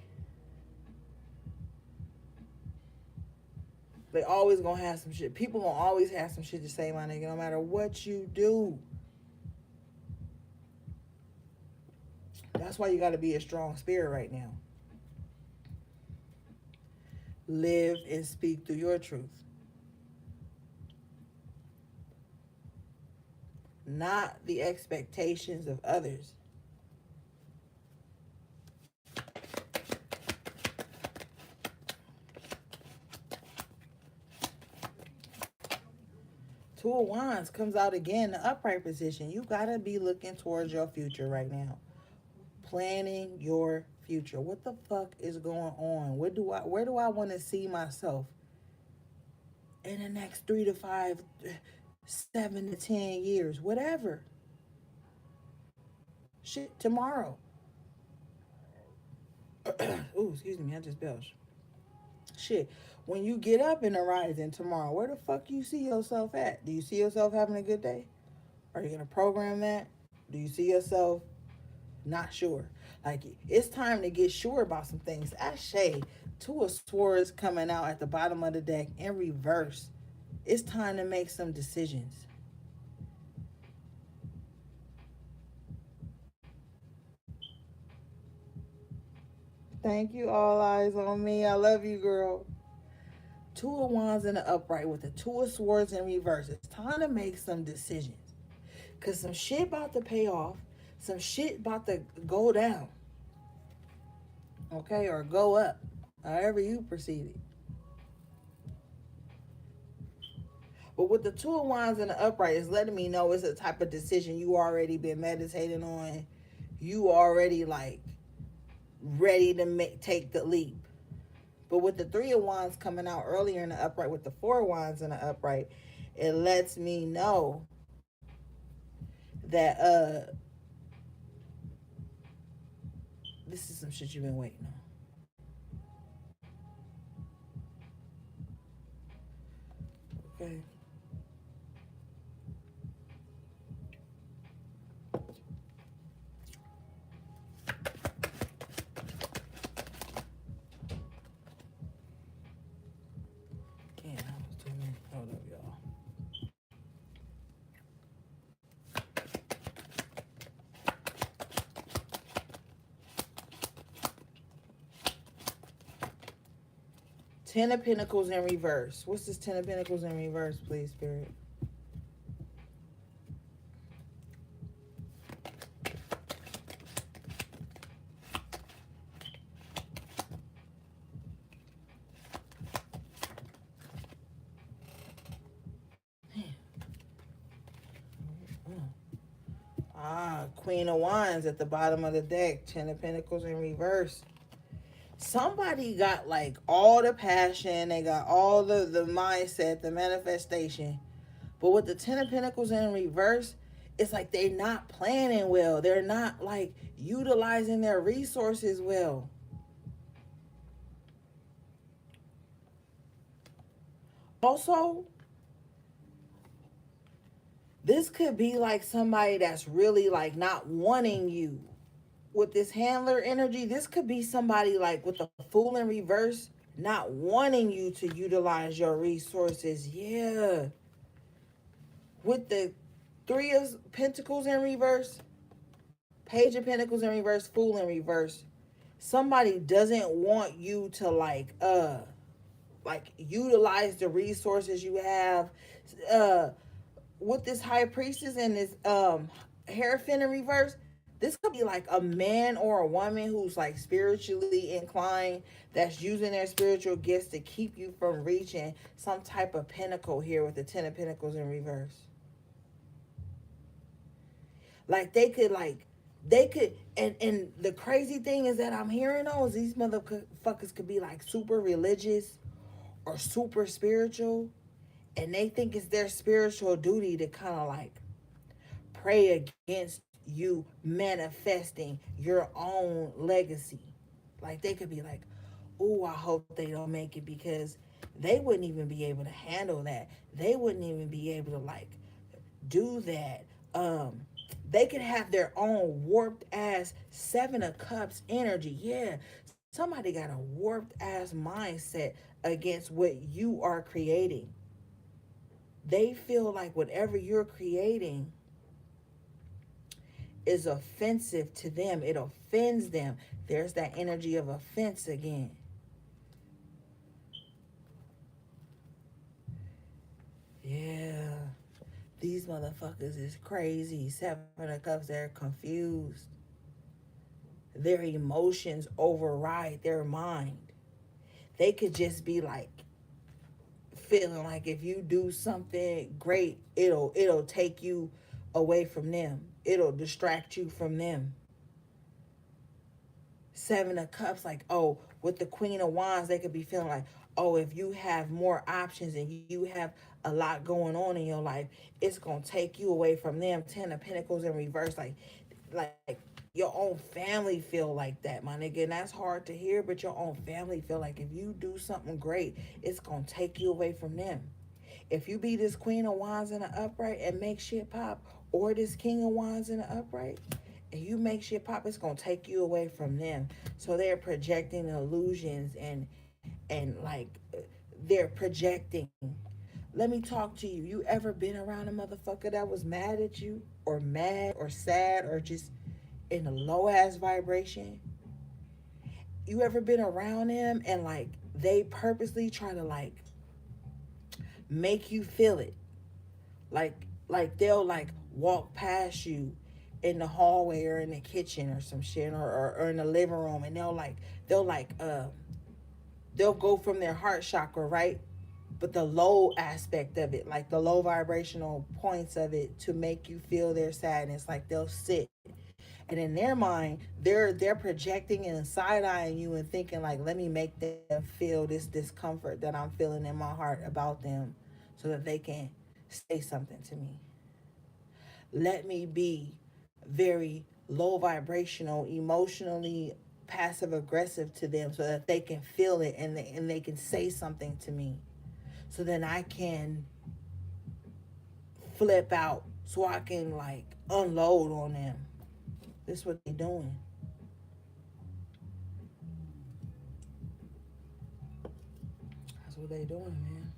They always gonna have some shit. People gonna always have some shit to say, my nigga, no matter what you do. That's why you gotta be a strong spirit right now. Live and speak through your truth. Not the expectations of others. Two of Wands comes out again, the upright position. You gotta be looking towards your future right now. Planning your future. What the fuck is going on? Where do I want to see myself in the next 3 to 5, 7 to 10 years? Whatever. Shit, tomorrow. Ooh, excuse me, I just belched. Shit. When you get up in the rising tomorrow, where the fuck you see yourself at? Do you see yourself having a good day? Are you gonna program that? Do you see yourself not sure? Like, it's time to get sure about some things. Ashe, two of swords coming out at the bottom of the deck in reverse. It's time to make some decisions. Thank you, all eyes on me. I love you, girl. Two of wands in the upright with the two of swords in reverse. It's time to make some decisions. Cause some shit about to pay off. Some shit about to go down. Okay, or go up. However you perceive it. But with the two of wands in the upright, it's letting me know it's a type of decision you already been meditating on. You already like ready to take the leap. But with the three of wands coming out earlier in the upright with the four of wands in the upright, it lets me know that this is some shit you've been waiting on. Okay. Damn, that was too many. Hold up, y'all. 10 of Pentacles in reverse. What's this 10 of Pentacles in reverse, please, Spirit? Queen of Wands at the bottom of the deck. 10 of Pentacles in reverse. Somebody got like all the passion. They got all the mindset, the manifestation. But with the 10 of Pentacles in reverse, it's like they're not planning well. They're not like utilizing their resources well. Also, this could be like somebody that's really like not wanting you. With this handler energy, this could be somebody like with the Fool in reverse, not wanting you to utilize your resources. Yeah. With the Three of Pentacles in reverse, Page of Pentacles in reverse, Fool in reverse, somebody doesn't want you to like utilize the resources you have. With this High Priestess and this Hierophant in reverse, this could be like a man or a woman who's like spiritually inclined, that's using their spiritual gifts to keep you from reaching some type of pinnacle here with the 10 of Pentacles in reverse. Like they could and the crazy thing is that I'm hearing those these motherfuckers could be like super religious or super spiritual, and they think it's their spiritual duty to kind of like pray against you manifesting your own legacy. Like they could be like, oh, I hope they don't make it, because they wouldn't even be able to handle that. They wouldn't even be able to like do that. They could have their own warped ass Seven of Cups energy. Yeah, somebody got a warped ass mindset against what you are creating. They feel like whatever you're creating is offensive to them. It offends them. There's that energy of offense again. Yeah. These motherfuckers is crazy. Seven of Cups, they're confused. Their emotions override their mind. They could just be like feeling like if you do something great, it'll take you away from them. It'll distract you from them. Seven of Cups, like, oh, with the Queen of Wands, they could be feeling like, oh, if you have more options and you have a lot going on in your life, it's gonna take you away from them. 10 of Pentacles in reverse, like your own family feel like that, my nigga. And that's hard to hear, but your own family feel like if you do something great, it's gonna take you away from them. If you be this Queen of Wands in the upright and make shit pop, or this King of Wands in the upright, and you make shit pop, it's gonna take you away from them. So they're projecting illusions and like they're projecting. Let me talk to you. You ever been around a motherfucker that was mad at you, or mad, or sad, or just in a low ass vibration? You ever been around them and like they purposely try to like make you feel it? Like they'll like walk past you in the hallway or in the kitchen or some shit, or in the living room, and they'll like they'll go from their heart chakra, right? But the low aspect of it, like the low vibrational points of it, to make you feel their sadness. Like they'll sit, and in their mind, they're projecting and side eyeing you and thinking like, let me make them feel this discomfort that I'm feeling in my heart about them, so that they can say something to me. Let me be very low vibrational, emotionally passive aggressive to them, so that they can feel it, and they can say something to me, so then I can flip out, so I can like unload on them. This is what they doing. That's what they doing, man.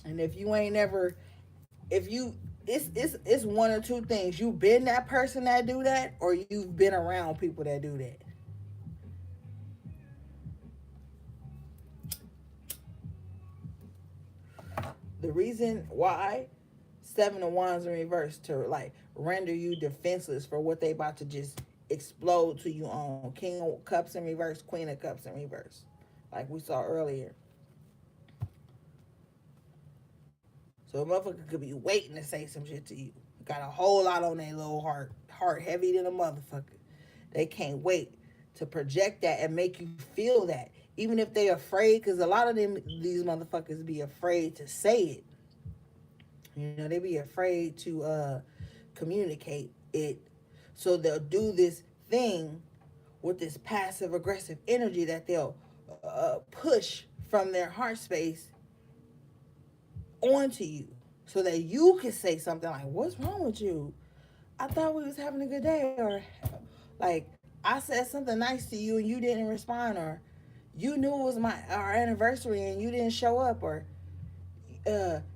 And if you ain't ever, if you, it's one or two things. You've been that person that do that, or you've been around people that do that. The reason why Seven of Wands in reverse, to like render you defenseless for what they about to just explode to you on. King of Cups in reverse, Queen of Cups in reverse, like we saw earlier. So a motherfucker could be waiting to say some shit to you. Got a whole lot on their little heart heavy than a motherfucker. They can't wait to project that and make you feel that, even if they afraid, because a lot of these motherfuckers be afraid to say it. You know, they be afraid to communicate it. So they'll do this thing with this passive aggressive energy that they'll push from their heart space onto you, so that you can say something like, what's wrong with you? I thought we was having a good day. Or like, I said something nice to you and you didn't respond. Or you knew it was our anniversary and you didn't show up. Or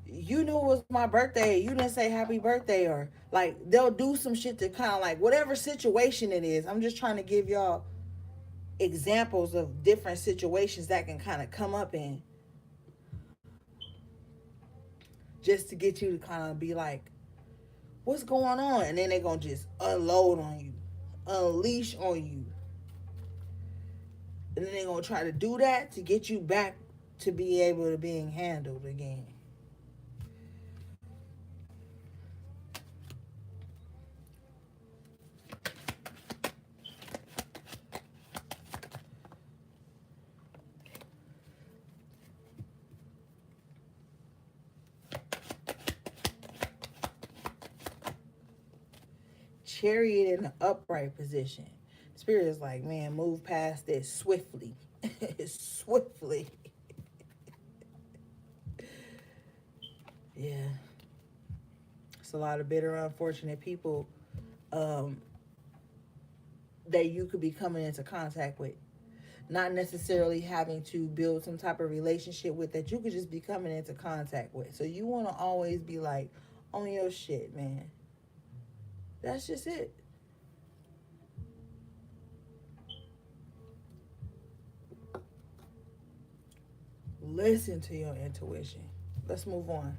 you knew it was my birthday, you didn't say happy birthday. Or like they'll do some shit to kind of like, whatever situation it is. I'm just trying to give y'all examples of different situations that can kind of come up in, just to get you to kind of be like, what's going on? And then they're gonna just unload on you, unleash on you, and then they're gonna try to do that to get you back to be able to being handled again. Chariot in the upright position. Spirit is like, man, move past this swiftly. Swiftly. Yeah. It's a lot of bitter, unfortunate people um, that you could be coming into contact with. Not necessarily having to build some type of relationship with, that you could just be coming into contact with. So you want to always be like on your shit, man. That's just it. Listen to your intuition. Let's move on.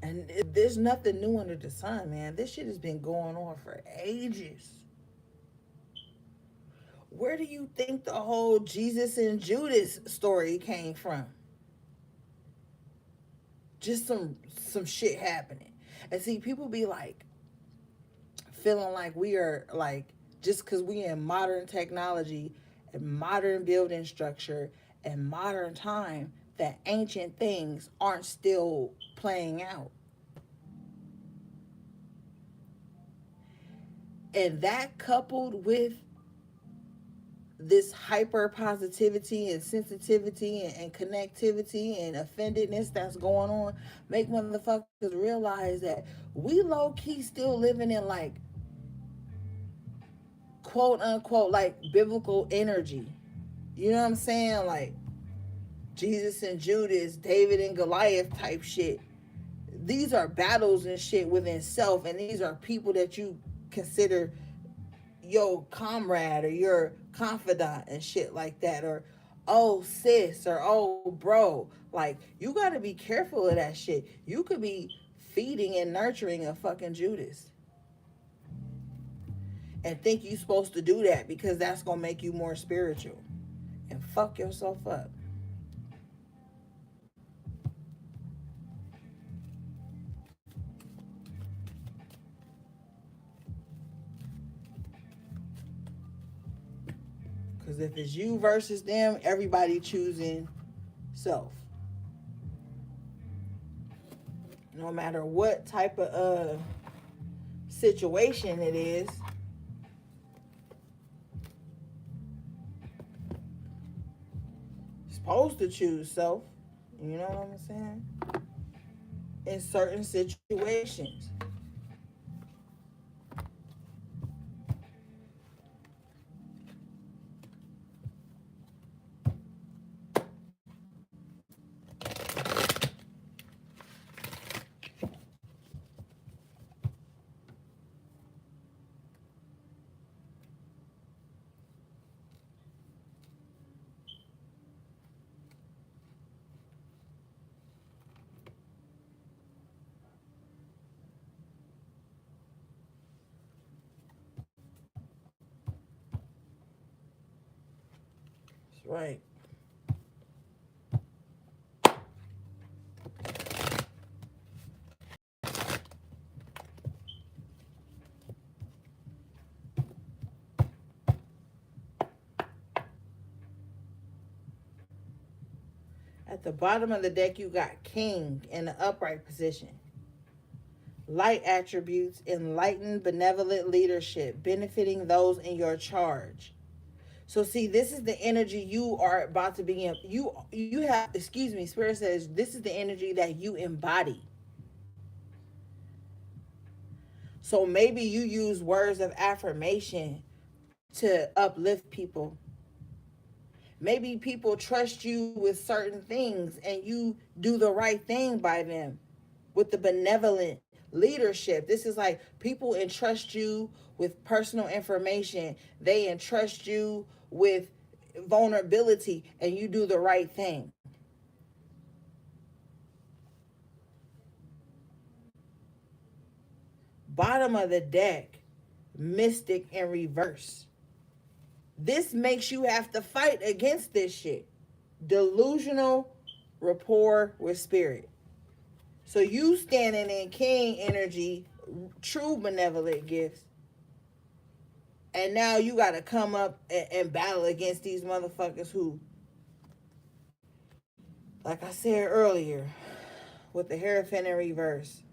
And there's nothing new under the sun, man. This shit has been going on for ages. Where do you think the whole Jesus and Judas story came from? Just some shit happening. And see, people be like feeling like we are like just because we in modern technology and modern building structure and modern time, that ancient things aren't still playing out. And that coupled with this hyper positivity and sensitivity and connectivity and offendedness that's going on, make motherfuckers realize that we low key still living in like quote unquote like biblical energy. You know what I'm saying? Like Jesus and Judas, David and Goliath type shit. These are battles and shit within self, and these are people that you consider your comrade or your confidant and shit like that, or oh sis or oh bro. Like you got to be careful of that shit. You could be feeding and nurturing a fucking Judas and think you supposed to do that because that's gonna make you more spiritual, and fuck yourself up. Because if it's you versus them, everybody choosing self. No matter what type of situation it is, supposed to choose self. You know what I'm saying? In certain situations. That's right. At the bottom of the deck, you got King in the upright position. Light attributes, enlightened, benevolent leadership, benefiting those in your charge. So see, this is the energy you are about to be in. You have, excuse me, Spirit says this is the energy that you embody. So maybe you use words of affirmation to uplift people. Maybe people trust you with certain things and you do the right thing by them with the benevolent leadership. This is like people entrust you with personal information, they entrust you with vulnerability, and you do the right thing. Bottom of the deck, Mystic in reverse. This makes you have to fight against this shit. Delusional rapport with spirit. So you standing in King energy, true benevolent gifts, and now you got to come up and battle against these motherfuckers who, like I said earlier, with the Hierophant in reverse,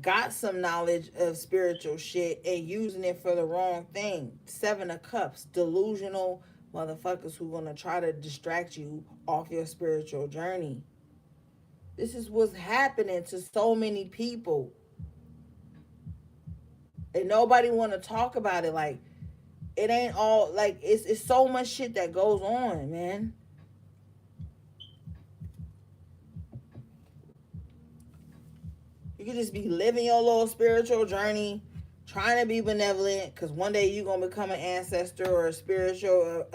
got some knowledge of spiritual shit and using it for the wrong thing. Seven of Cups, delusional motherfuckers who gonna try to distract you off your spiritual journey. This is what's happening to so many people, and nobody want to talk about it. Like it ain't all like it's so much shit that goes on, man. You could just be living your little spiritual journey, trying to be benevolent, because one day you're gonna become an ancestor or a spiritual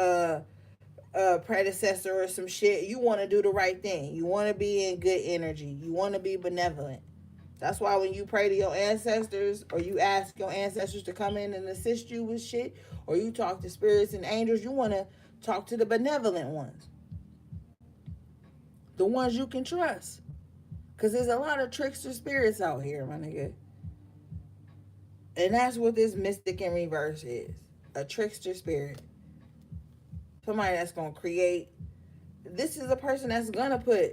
predecessor or some shit. You want to do the right thing. You want to be in good energy. You want to be benevolent. That's why when you pray to your ancestors or you ask your ancestors to come in and assist you with shit, or you talk to spirits and angels, you want to talk to the benevolent ones, the ones you can trust. Because there's a lot of trickster spirits out here, my nigga. And that's what this mystic in reverse is. A trickster spirit. Somebody that's going to create. This is a person that's going to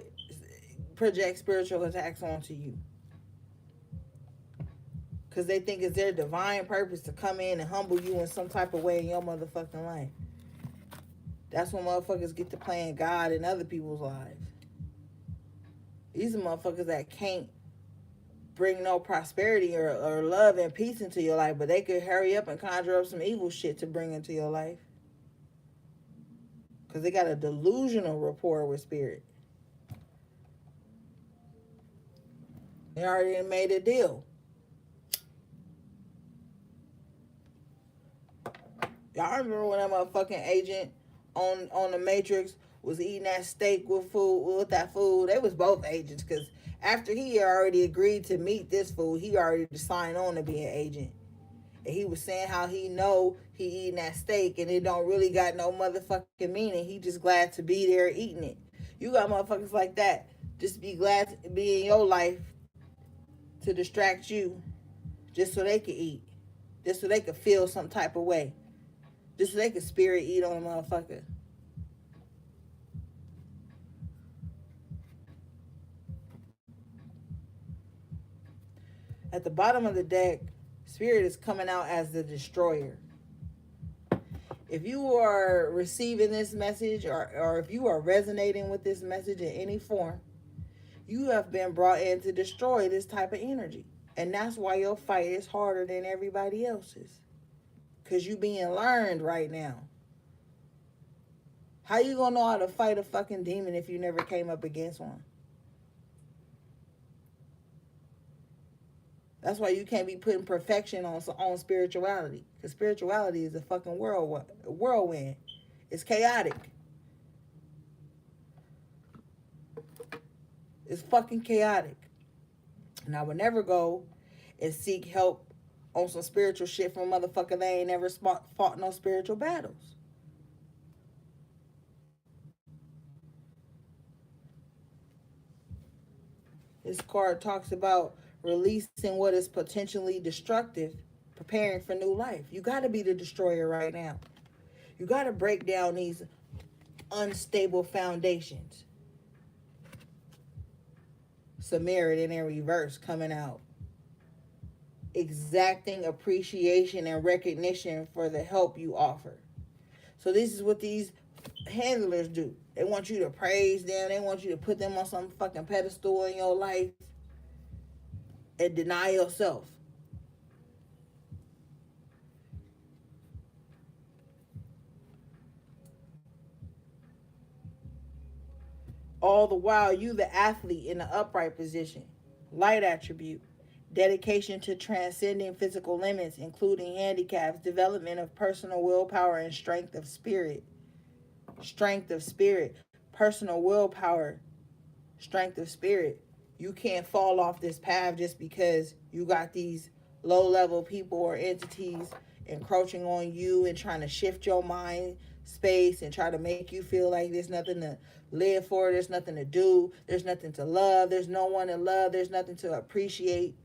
project spiritual attacks onto you. Because they think it's their divine purpose to come in and humble you in some type of way in your motherfucking life. That's when motherfuckers get to playing God in other people's lives. These are motherfuckers that can't bring no prosperity or love and peace into your life, but they could hurry up and conjure up some evil shit to bring into your life. Because they got a delusional rapport with spirit. They already made a deal. Y'all remember when that motherfucking agent on the Matrix was eating that steak with that food? They was both agents, because after he already agreed to meet this fool, he already signed on to be an agent. And he was saying how he know he eating that steak and it don't really got no motherfucking meaning. He just glad to be there eating it. You got motherfuckers like that. Just be glad to be in your life to distract you just so they could eat. Just so they could feel some type of way. Just so they could spirit eat on a motherfucker. At the bottom of the deck, spirit is coming out as the destroyer. If you are receiving this message or if you are resonating with this message in any form, you have been brought in to destroy this type of energy. And that's why your fight is harder than everybody else's. Because you being learned right now. How you gonna know how to fight a fucking demon if you never came up against one? That's why you can't be putting perfection on spirituality. Because spirituality is a fucking whirlwind. It's chaotic. It's fucking chaotic. And I would never go and seek help on some spiritual shit from a motherfucker that ain't never fought no spiritual battles. This card talks about releasing what is potentially destructive, preparing for new life. You got to be the destroyer right now. You got to break down these unstable foundations. Samaritan in reverse coming out. Exacting appreciation and recognition for the help you offer. So this is what these handlers do. They want you to praise them. They want you to put them on some fucking pedestal in your life and deny yourself. All the while, you the athlete in the upright position. Light attribute. Dedication to transcending physical limits, including handicaps, development of personal willpower, and strength of spirit. Strength of spirit. Personal willpower. Strength of spirit. You can't fall off this path just because you got these low-level people or entities encroaching on you and trying to shift your mind space and try to make you feel like there's nothing to live for, there's nothing to do, there's nothing to love, there's no one to love, there's nothing to appreciate.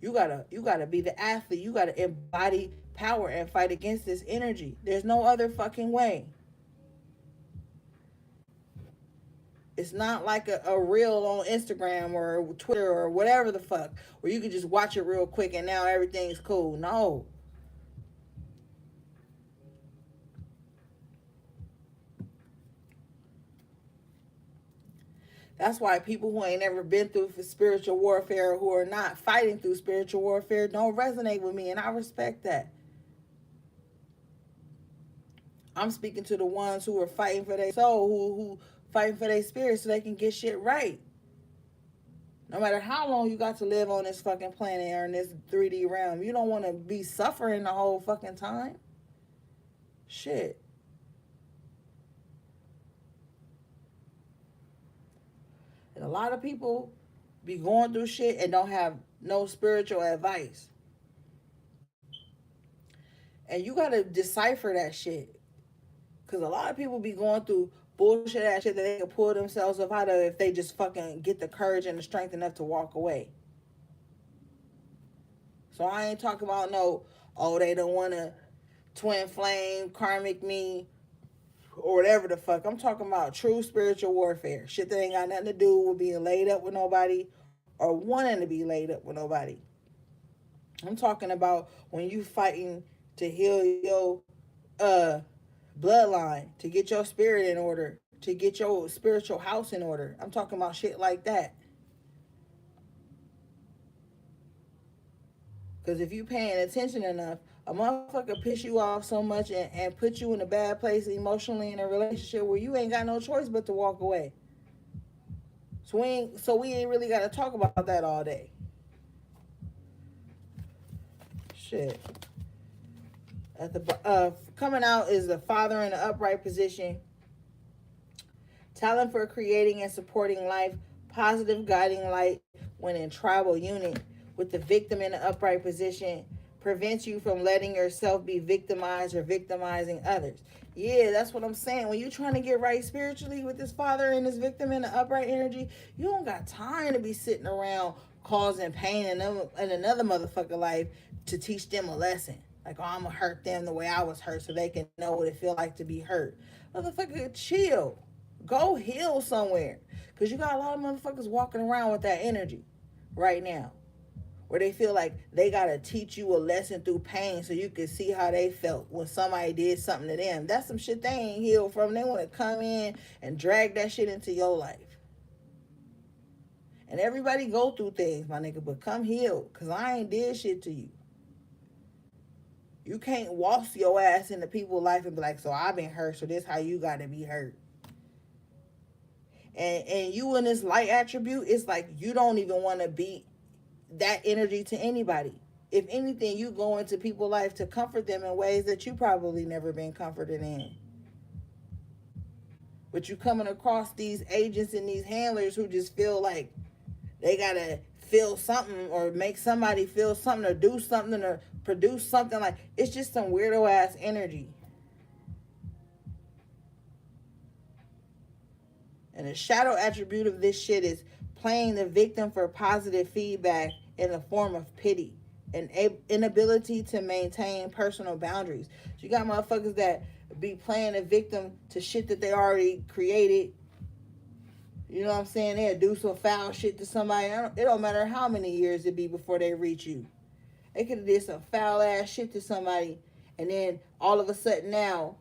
You gotta be the athlete. You gotta embody power and fight against this energy. There's no other fucking way. It's not like a reel on Instagram or Twitter or whatever the fuck, where you can just watch it real quick and now everything's cool. No. That's why people who ain't ever been through spiritual warfare, who are not fighting through spiritual warfare, don't resonate with me, and I respect that. I'm speaking to the ones who are fighting for their soul, who fighting for their spirit so they can get shit right. No matter how long you got to live on this fucking planet or in this 3D realm, you don't want to be suffering the whole fucking time. Shit. And a lot of people be going through shit and don't have no spiritual advice. And you got to decipher that shit. Because a lot of people be going through bullshit ass shit that they can pull themselves up out of if they just fucking get the courage and the strength enough to walk away. So I ain't talking about no, oh, they don't want to twin flame, karmic me, or whatever the fuck. I'm talking about true spiritual warfare. Shit that ain't got nothing to do with being laid up with nobody or wanting to be laid up with nobody. I'm talking about when you fighting to heal your uh bloodline, to get your spirit in order, to get your spiritual house in order. I'm talking about shit like that. Because if you paying attention enough, a motherfucker piss you off so much and put you in a bad place emotionally in a relationship where you ain't got no choice but to walk away. So we ain't really got to talk about that all day. Shit. At the coming out is the father in the upright position. Talent for creating and supporting life. Positive guiding light when in tribal unit with the victim in the upright position. Prevents you from letting yourself be victimized or victimizing others. Yeah, that's what I'm saying. When you're trying to get right spiritually with this father and this victim in the upright energy, you don't got time to be sitting around causing pain in another motherfucker life to teach them a lesson. Like, oh, I'm going to hurt them the way I was hurt so they can know what it feel like to be hurt. Motherfucker, chill. Go heal somewhere. Because you got a lot of motherfuckers walking around with that energy right now, where they feel like they got to teach you a lesson through pain so you can see how they felt when somebody did something to them. That's some shit they ain't healed from. They want to come in and drag that shit into your life. And everybody go through things, my nigga, but come healed, because I ain't did shit to you. You can't waltz your ass into people's life and be like, so I've been hurt, so this how you got to be hurt. And you in this light attribute, it's like you don't even want to be that energy to anybody. If anything, you go into people's life to comfort them in ways that you probably never been comforted in. But you coming across these agents and these handlers who just feel like they gotta feel something or make somebody feel something or do something or produce something. Like, it's just some weirdo ass energy. And the shadow attribute of this shit is playing the victim for positive feedback in the form of pity and inability to maintain personal boundaries. So you got motherfuckers that be playing the victim to shit that they already created. You know what I'm saying? They'll do some foul shit to somebody. It don't matter how many years it be before they reach you. They could have did some foul ass shit to somebody, and then all of a sudden now,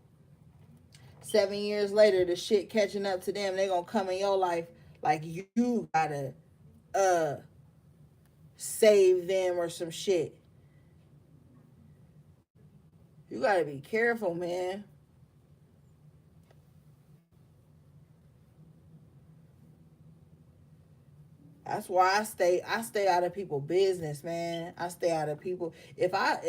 7 years later, the shit catching up to them, they gonna come in your life like you gotta save them or some shit. You gotta be careful, man. That's why I stay out of people's business, man. I stay out of people. If I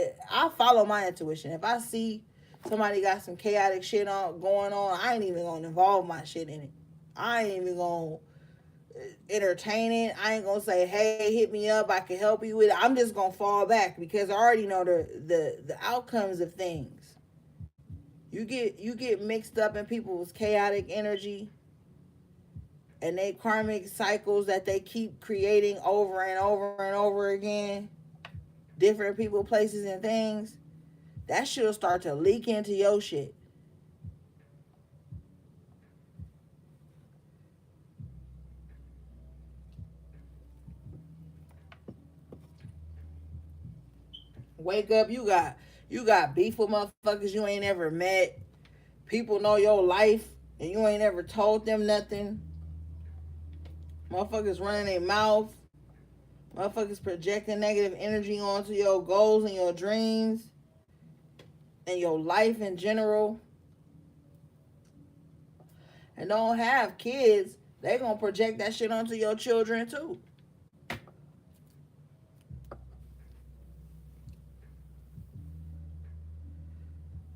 follow my intuition. If I see somebody got some chaotic shit going on, I ain't even gonna involve my shit in it. I ain't even gonna entertain it. I ain't gonna say, hey, hit me up, I can help you with it. I'm just gonna fall back because I already know the outcomes of things. You get mixed up in people's chaotic energy and they karmic cycles that they keep creating over and over and over again, different people, places, and things. That shit'll start to leak into your shit. Wake up, you got beef with motherfuckers you ain't ever met. People know your life and you ain't ever told them nothing. Motherfuckers running their mouth. Motherfuckers projecting negative energy onto your goals and your dreams and your life in general. And don't have kids, they gonna project that shit onto your children too.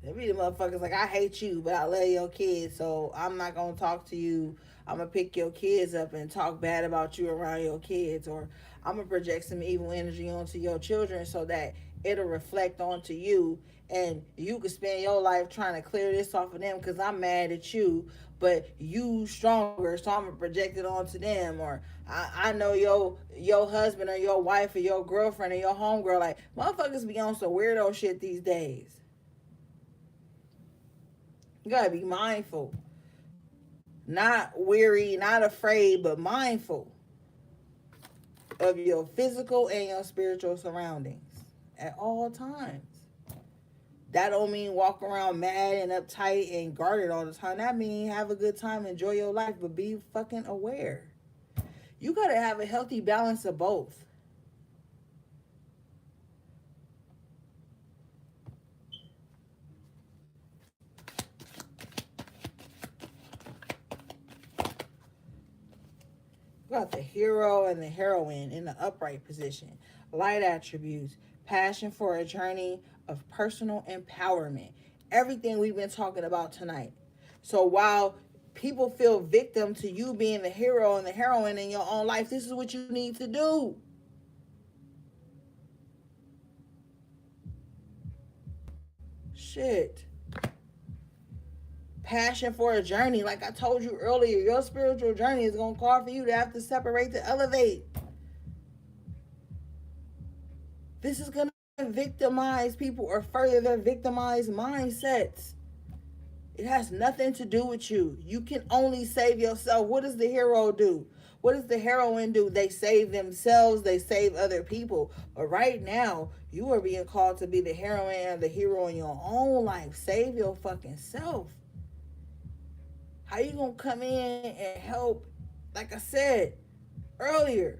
They be the motherfuckers like, I hate you, but I love your kids, so I'm not gonna talk to you. I'm gonna pick your kids up and talk bad about you around your kids, or I'm gonna project some evil energy onto your children so that it'll reflect onto you, and you could spend your life trying to clear this off of them because I'm mad at you, but you stronger, so I'm gonna project it onto them. Or I know your husband or your wife or your girlfriend or your homegirl, like motherfuckers be on some weirdo shit these days. You gotta be mindful, not weary, not afraid, but mindful of your physical and your spiritual surroundings at all times. That don't mean walk around mad and uptight and guarded all the time. That mean have a good time, enjoy your life, but be fucking aware. You gotta have a healthy balance of both. You got the hero and the heroine in the upright position. Light attributes, passion for a journey of personal empowerment. Everything we've been talking about tonight. So while people feel victim to you being the hero and the heroine in your own life, this is what you need to do. Shit. Passion for a journey. Like I told you earlier, your spiritual journey is going to call for you to have to separate to elevate. This is going to victimize people or further their victimized mindsets. It has nothing to do with you. You can only save yourself. What does the hero do? What does the heroine do? They save themselves. They save other people. But right now, you are being called to be the heroine or the hero in your own life. Save your fucking self. How you gonna come in and help? Like I said earlier,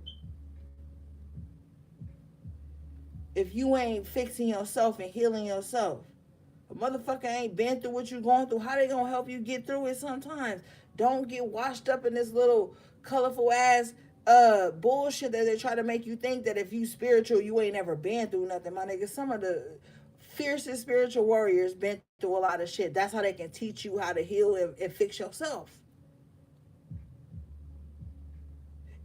if you ain't fixing yourself and healing yourself, a motherfucker ain't been through what you going through, how they gonna help you get through it sometimes? Don't get washed up in this little colorful ass bullshit that they try to make you think that if you spiritual, you ain't never been through nothing, my nigga. Some of the fiercest spiritual warriors been through a lot of shit. That's how they can teach you how to heal and fix yourself.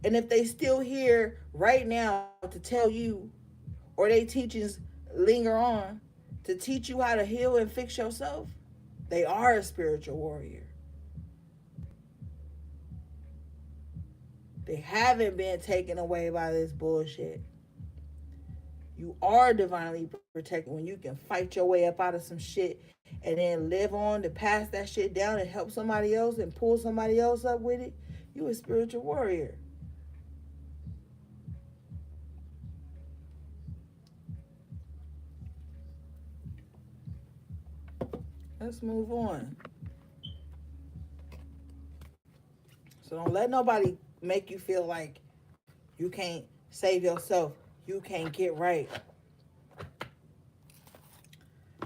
And if they still here right now to tell you, or they teachings linger on to teach you how to heal and fix yourself, they are a spiritual warrior. They haven't been taken away by this bullshit. You are divinely protected when you can fight your way up out of some shit and then live on to pass that shit down and help somebody else and pull somebody else up with it. You a spiritual warrior. Let's move on. So don't let nobody make you feel like you can't save yourself. You can't get right.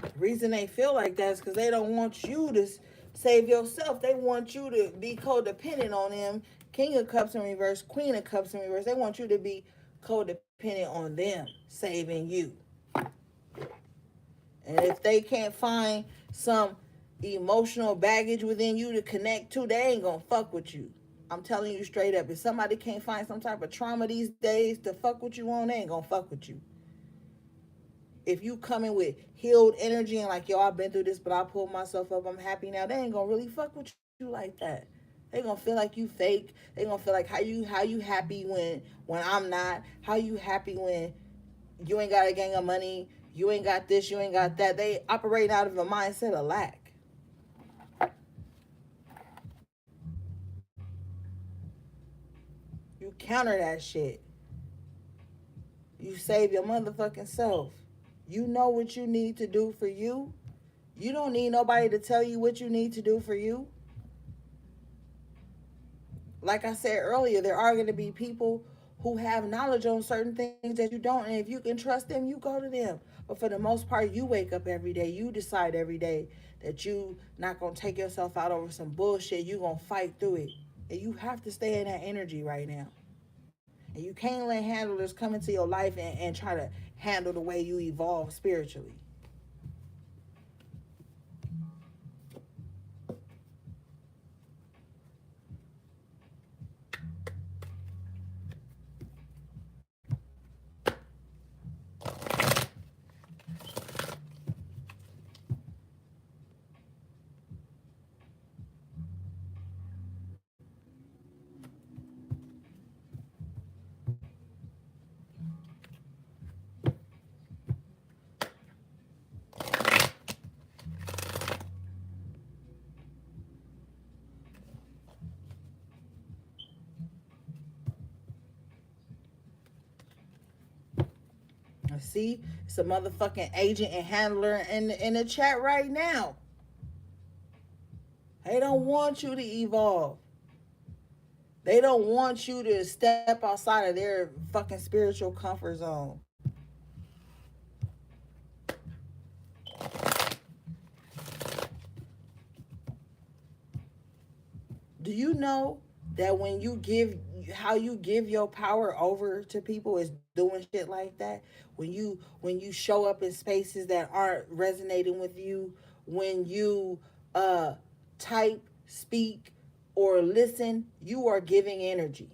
The reason they feel like that is because they don't want you to save yourself. They want you to be codependent on them. King of Cups in reverse, Queen of Cups in reverse. They want you to be codependent on them saving you. And if they can't find some emotional baggage within you to connect to, they ain't gonna fuck with you. I'm telling you straight up. If somebody can't find some type of trauma these days to fuck with you on, they ain't gonna fuck with you. If you come in with healed energy and like, yo, I've been through this, but I pulled myself up, I'm happy now, they ain't gonna really fuck with you like that. They gonna feel like you fake. They gonna feel like how you happy when I'm not. How you happy when you ain't got a gang of money. You ain't got this, you ain't got that. They operate out of a mindset of lack. You counter that shit. You save your motherfucking self. You know what you need to do for you. You don't need nobody to tell you what you need to do for you. Like I said earlier, there are going to be people who have knowledge on certain things that you don't. And if you can trust them, you go to them. But for the most part, you wake up every day. You decide every day that you not going to take yourself out over some bullshit. You going to fight through it. And you have to stay in that energy right now. And you can't let handlers come into your life and try to handle the way you evolve spiritually. See, it's a motherfucking agent and handler in the chat right now. They don't want you to evolve. They don't want you to step outside of their fucking spiritual comfort zone. Do you know that when you give, how you give your power over to people is doing shit like that? When you show up in spaces that aren't resonating with you, when you uh type, speak, or listen, you are giving energy.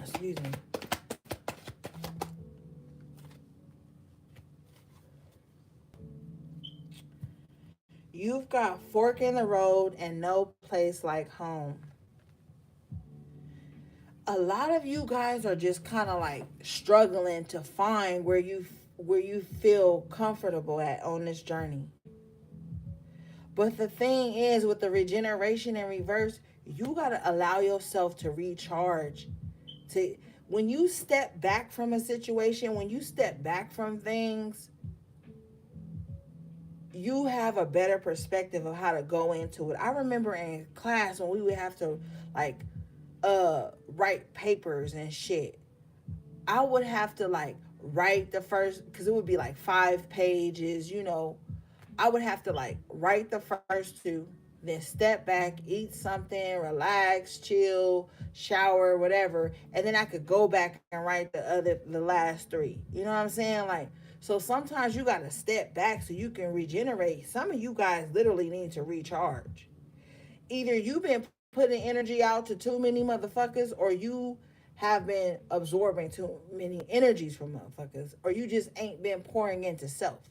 Excuse me. You've got fork in the road and no place like home. A lot of you guys are just kind of like struggling to find where you feel comfortable at on this journey. But the thing is, with the regeneration in reverse, you got to allow yourself to recharge. To When you step back from a situation, when you step back from things, you have a better perspective of how to go into it. I remember in class when we would have to like write papers and shit. I would have to like write the first, because it would be like 5 pages, I would have to like write the first two, then step back, eat something, relax, chill, shower, whatever, and then I could go back and write the last three. You know what I'm saying? Like, so sometimes you gotta step back so you can regenerate. Some of you guys literally need to recharge. Either you've been putting energy out to too many motherfuckers, or you have been absorbing too many energies from motherfuckers, or you just ain't been pouring into self.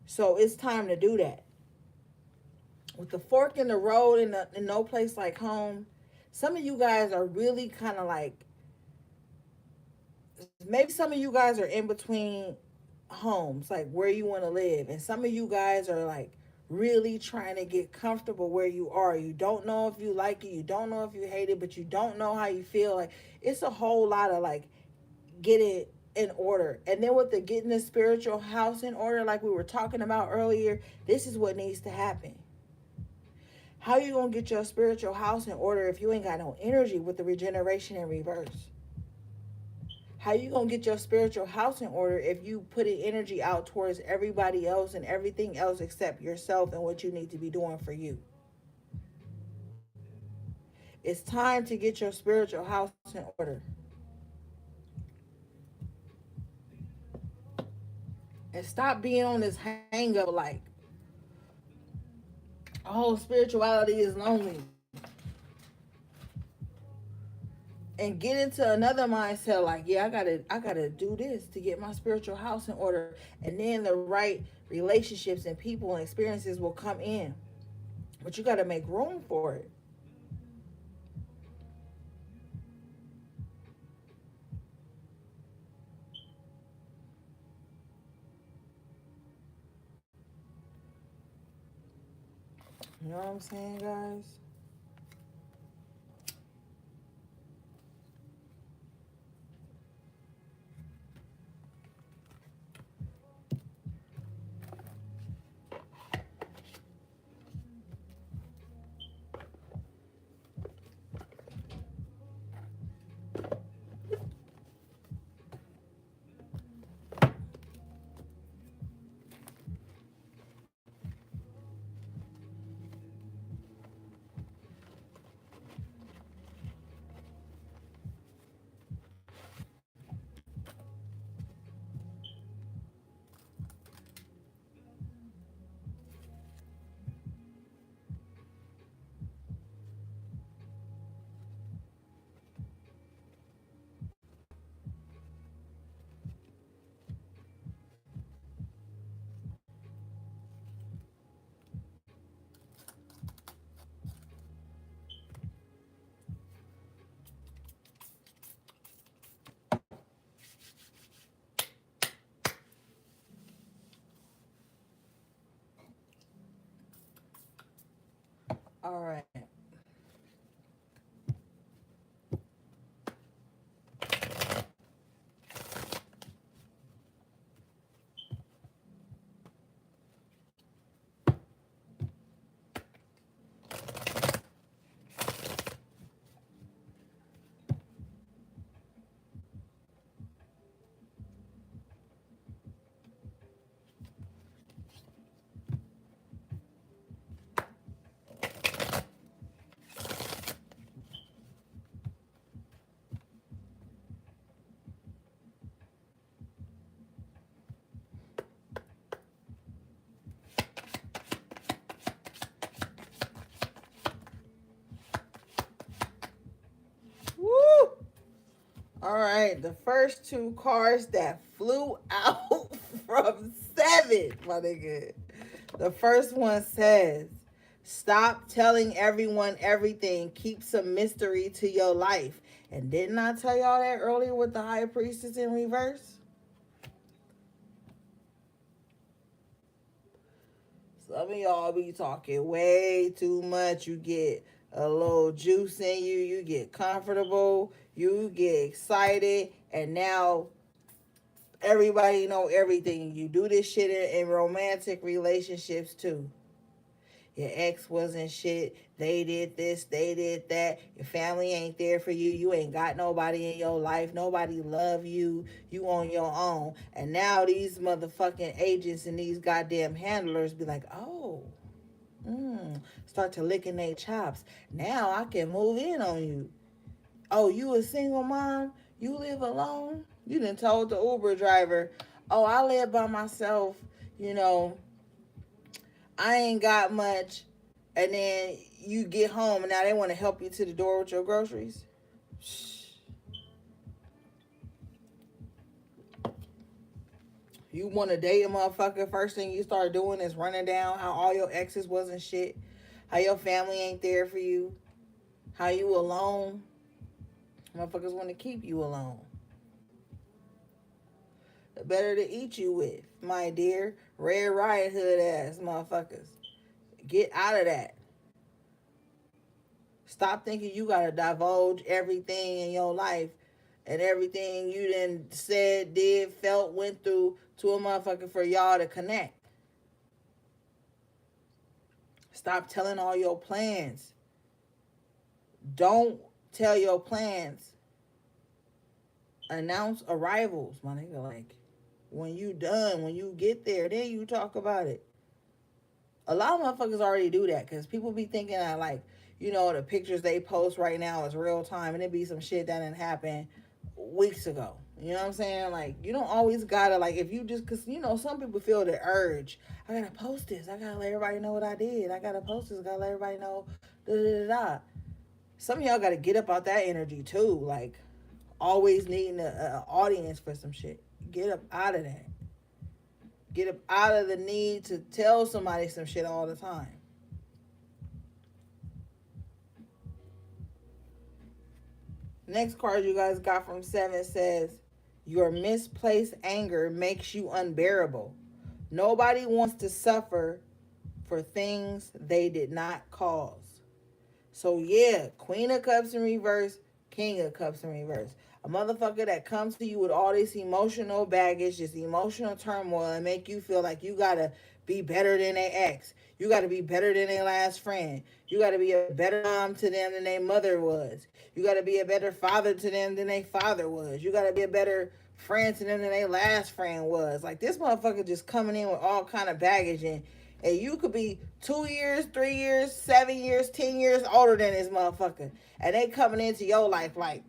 So it's time to do that. With the fork in the road and no place like home, some of you guys are really kind of like, maybe some of you guys are in between homes, like where you want to live. And some of you guys are like really trying to get comfortable where you are. You don't know if you like it, you don't know if you hate it, but you don't know how you feel. Like, it's a whole lot of like, get it in order. And then with the getting the spiritual house in order, like we were talking about earlier, this is what needs to happen. How you gonna get your spiritual house in order if you ain't got no energy with the regeneration in reverse? How you gonna get your spiritual house in order if you putting energy out towards everybody else and everything else except yourself and what you need to be doing for you? It's time to get your spiritual house in order. And stop being on this hang up like, oh, spirituality is lonely. And get into another mindset like, yeah, I gotta do this to get my spiritual house in order. And then the right relationships and people and experiences will come in. But you gotta make room for it. You know what I'm saying, guys? All right. Woo! All right, the first two cards that flew out from seven, my nigga. The first one says, stop telling everyone everything. Keep some mystery to your life. And didn't I tell y'all that earlier with the High Priestess in reverse? Some of y'all be talking way too much. You get a little juice in you. You get comfortable. You get excited. And now everybody know everything. You do this shit in romantic relationships too. Your ex wasn't shit. They did this, they did that. Your family ain't there for you. You ain't got nobody in your life. Nobody love you. You on your own. And now these motherfucking agents and these goddamn handlers be like, oh, start to licking their chops. Now I can move in on you. Oh, you a single mom? You live alone? You done told the Uber driver, oh, I live by myself. You know, I ain't got much. And then you get home and now they want to help you to the door with your groceries. You want to date a motherfucker, first thing you start doing is running down how all your exes wasn't shit, how your family ain't there for you, how you alone. Motherfuckers want to keep you alone. The better to eat you with, my dear. Red Riot Hood ass motherfuckers. Get out of that. Stop thinking you gotta divulge everything in your life and everything you done said, did, felt, went through to a motherfucker for y'all to connect. Stop telling all your plans. Don't tell your plans. Announce arrivals, my nigga. Like, when you done, when you get there, then you talk about it. A lot of motherfuckers already do that because people be thinking that, like, you know, the pictures they post right now is real time and it be some shit that didn't happen weeks ago. You know what I'm saying? Like, you don't always gotta, like, if you just, cause, you know, some people feel the urge. I gotta post this. I gotta let everybody know what I did. I gotta post this. I gotta let everybody know. Da da da da. Some of y'all gotta get up out that energy too. Like, always needing an audience for some shit. Get up out of that. Get up out of the need to tell somebody some shit all the time. Next card you guys got from seven says, your misplaced anger makes you unbearable. Nobody wants to suffer for things they did not cause. So yeah, Queen of Cups in reverse, King of Cups in reverse. A motherfucker that comes to you with all this emotional baggage, this emotional turmoil, and make you feel like you gotta be better than their ex. You gotta be better than their last friend. You gotta be a better mom to them than their mother was. You gotta be a better father to them than their father was. You gotta be a better friend to them than their last friend was. Like, this motherfucker just coming in with all kind of baggage, and you could be 2 years, 3 years, 7 years, 10 years older than this motherfucker. And they coming into your life like,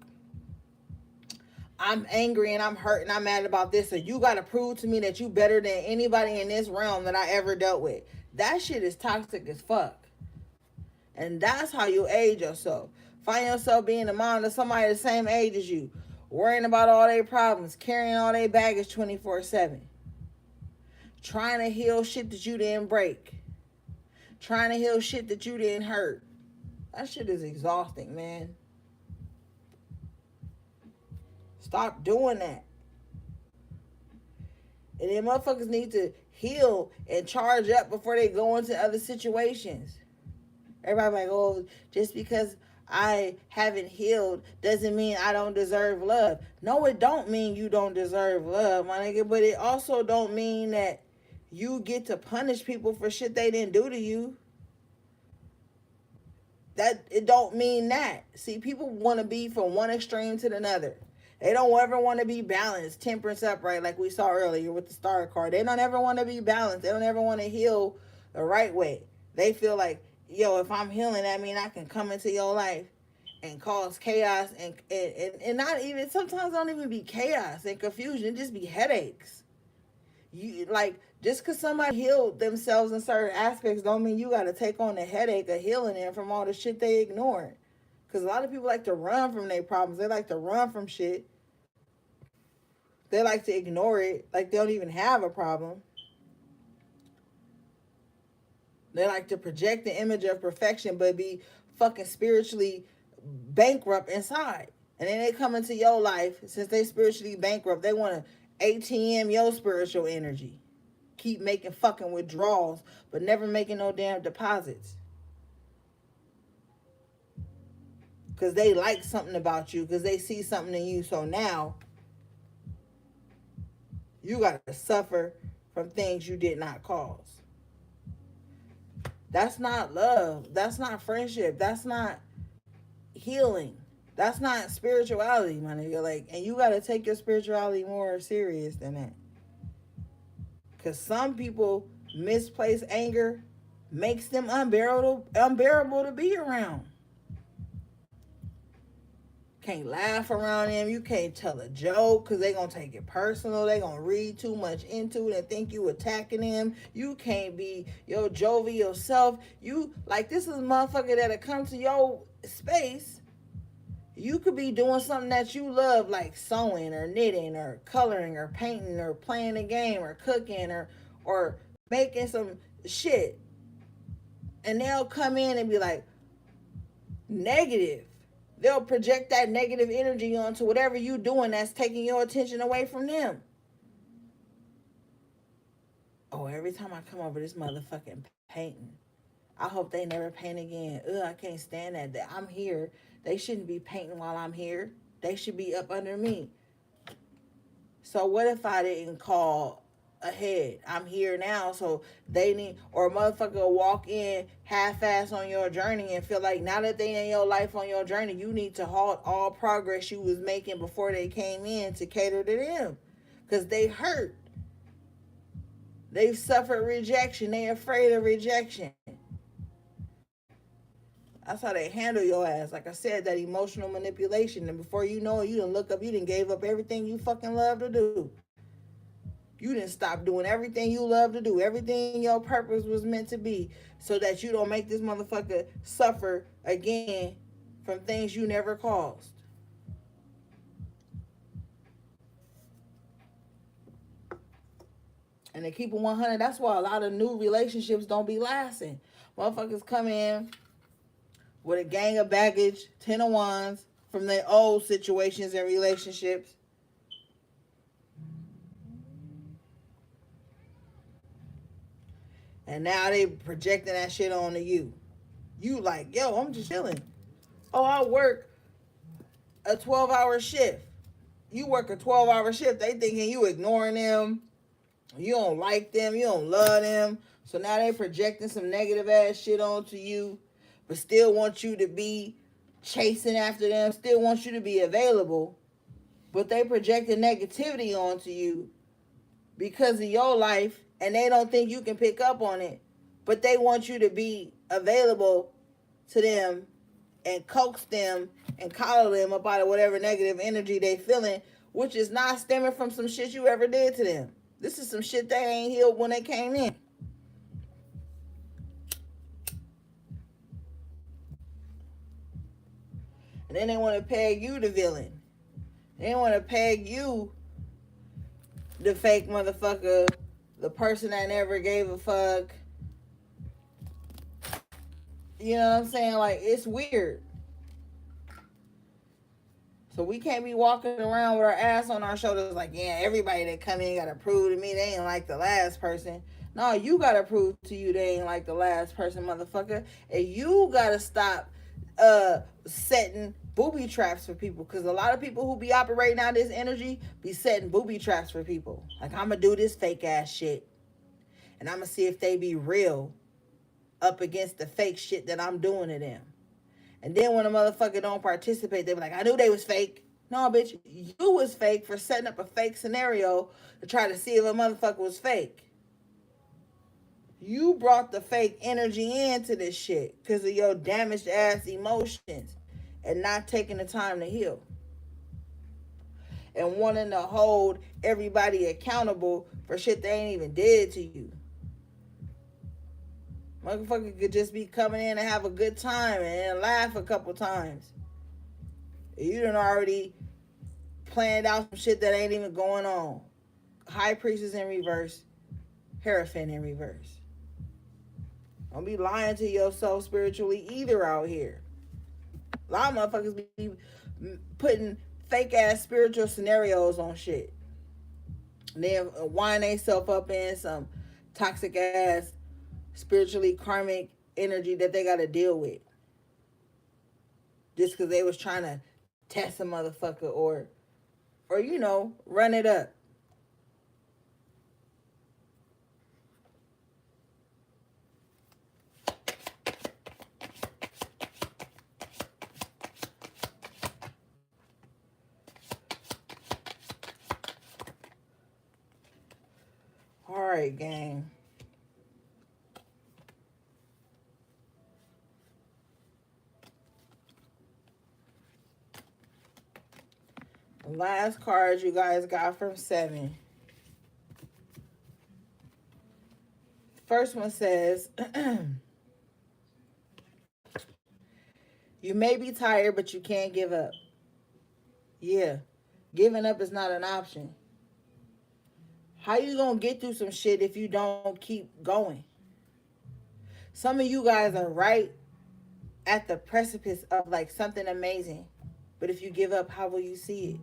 I'm angry and I'm hurt and I'm mad about this. So you got to prove to me that you better than anybody in this realm that I ever dealt with. That shit is toxic as fuck. And that's how you age yourself. Find yourself being a mom to somebody the same age as you. Worrying about all their problems. Carrying all their baggage 24/7. Trying to heal shit that you didn't break. Trying to heal shit that you didn't hurt. That shit is exhausting, man. Stop doing that. And then motherfuckers need to heal and charge up before they go into other situations. Everybody like, oh, just because I haven't healed doesn't mean I don't deserve love. No, it don't mean you don't deserve love, my nigga. But it also don't mean that you get to punish people for shit they didn't do to you. That it don't mean that. See, people want to be from one extreme to another. They don't ever want to be balanced, temperance upright, like we saw earlier with the star card. They don't ever want to be balanced. They don't ever want to heal the right way. They feel like, yo, if I'm healing, that means I can come into your life and cause chaos and not even, sometimes don't even be chaos and confusion. It just be headaches. You like, just because somebody healed themselves in certain aspects don't mean you got to take on the headache of healing them from all the shit they ignored. Because a lot of people like to run from their problems. They like to run from shit. They like to ignore it like they don't even have a problem. They like to project the image of perfection but be fucking spiritually bankrupt inside. And then they come into your life, since they spiritually bankrupt, they want to ATM your spiritual energy. Keep making fucking withdrawals, but never making no damn deposits. Because they like something about you, because they see something in you. So now, you got to suffer from things you did not cause. That's not love. That's not friendship. That's not healing. That's not spirituality, my nigga. Like, and you got to take your spirituality more serious than that. Because some people, misplaced anger makes them unbearable to be around. Can't laugh around them. You can't tell a joke because they going to take it personal. They going to read too much into it and think you attacking them. You can't be your jovial self. You, like, this is a motherfucker that'll come to your space. You could be doing something that you love, like sewing or knitting or coloring or painting or playing a game or cooking or making some shit. And they'll come in and be like, negative. They'll project that negative energy onto whatever you're doing that's taking your attention away from them. Oh, every time I come over this motherfucking painting, I hope they never paint again. Ugh, I can't stand that. I'm here. They shouldn't be painting while I'm here. They should be up under me. So what if I didn't call ahead? I'm here now, so they need, or a motherfucker will walk in half-ass on your journey and feel like now that they in your life on your journey, you need to halt all progress you was making before they came in to cater to them. Because they hurt. They've suffered rejection. They afraid of rejection. That's how they handle your ass. Like I said, that emotional manipulation. And before you know it, you done look up, you done gave up everything you fucking love to do. You didn't stop doing everything you love to do. Everything your purpose was meant to be. So that you don't make this motherfucker suffer again from things you never caused. And to keep it 100, that's why a lot of new relationships don't be lasting. Motherfuckers come in with a gang of baggage, 10 of wands from their old situations and relationships. And now they projecting that shit onto you. You like, yo, I'm just chilling. Oh, I work a 12-hour shift. You work a 12-hour shift. They thinking you ignoring them. You don't like them. You don't love them. So now they projecting some negative ass shit onto you, but still want you to be chasing after them, still want you to be available, but they projecting negativity onto you because of your life, and they don't think you can pick up on it, but they want you to be available to them and coax them and coddle them up out of whatever negative energy they feeling, which is not stemming from some shit you ever did to them. This is some shit they ain't healed when they came in. And then they want to peg you the villain. They want to peg you the fake motherfucker, the person that never gave a fuck. You know what I'm saying? Like, it's weird. So we can't be walking around with our ass on our shoulders like, yeah, everybody that come in got to prove to me they ain't like the last person. No, you gotta prove to you they ain't like the last person, motherfucker. And you gotta stop setting booby traps for people. Cause a lot of people who be operating out this energy be setting booby traps for people. Like, I'ma do this fake ass shit. And I'ma see if they be real up against the fake shit that I'm doing to them. And then when a motherfucker don't participate, they be like, I knew they was fake. No, bitch, you was fake for setting up a fake scenario to try to see if a motherfucker was fake. You brought the fake energy into this shit because of your damaged ass emotions and not taking the time to heal. And wanting to hold everybody accountable for shit they ain't even did to you. Motherfucker could just be coming in and have a good time and laugh a couple times. You done already planned out some shit that ain't even going on. High priestess in reverse, Hierophant in reverse. Don't be lying to yourself spiritually either out here. A lot of motherfuckers be putting fake ass spiritual scenarios on shit. And then wind themselves up in some toxic ass spiritually karmic energy that they gotta deal with. Just because they was trying to test a motherfucker or you know, run it up. All right, gang. The last card you guys got from 7. First one says, you may be tired, but you can't give up. Yeah, giving up is not an option. How you gonna get through some shit if you don't keep going? Some of you guys are right at the precipice of like something amazing. But if you give up, how will you see it?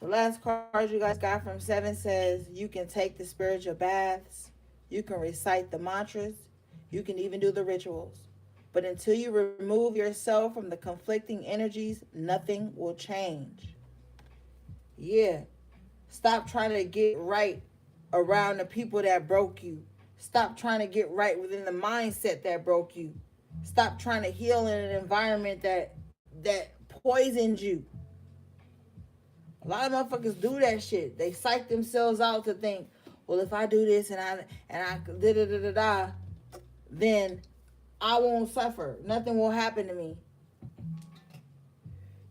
The last card you guys got from 7 says you can take the spiritual baths, you can recite the mantras, you can even do the rituals. But until you remove yourself from the conflicting energies, nothing will change. Yeah. Stop trying to get right around the people that broke you. Stop trying to get right within the mindset that broke you. Stop trying to heal in an environment that poisoned you. A lot of motherfuckers do that shit. They psych themselves out to think, well, if I do this and I da da da da da, then I won't suffer. Nothing will happen to me.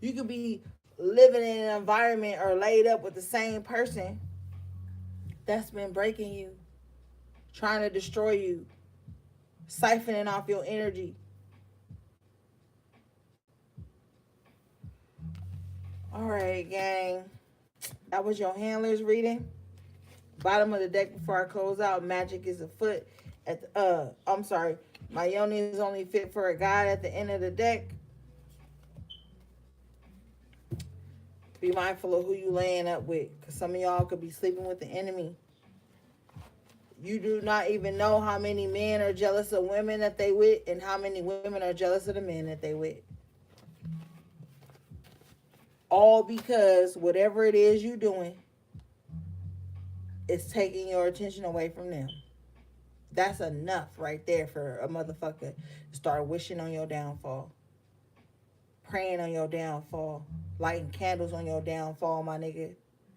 You could be living in an environment or laid up with the same person that's been breaking you, trying to destroy you, siphoning off your energy. All right, gang. That was your handler's reading. Bottom of the deck before I close out. Magic is afoot. I'm sorry. My yoni is only fit for a god at the end of the deck. Be mindful of who you laying up with, because some of y'all could be sleeping with the enemy. You do not even know how many men are jealous of women that they with and how many women are jealous of the men that they with. All because whatever it is you're doing is taking your attention away from them. That's enough right there for a motherfucker to start wishing on your downfall. Praying on your downfall. Lighting candles on your downfall, my nigga.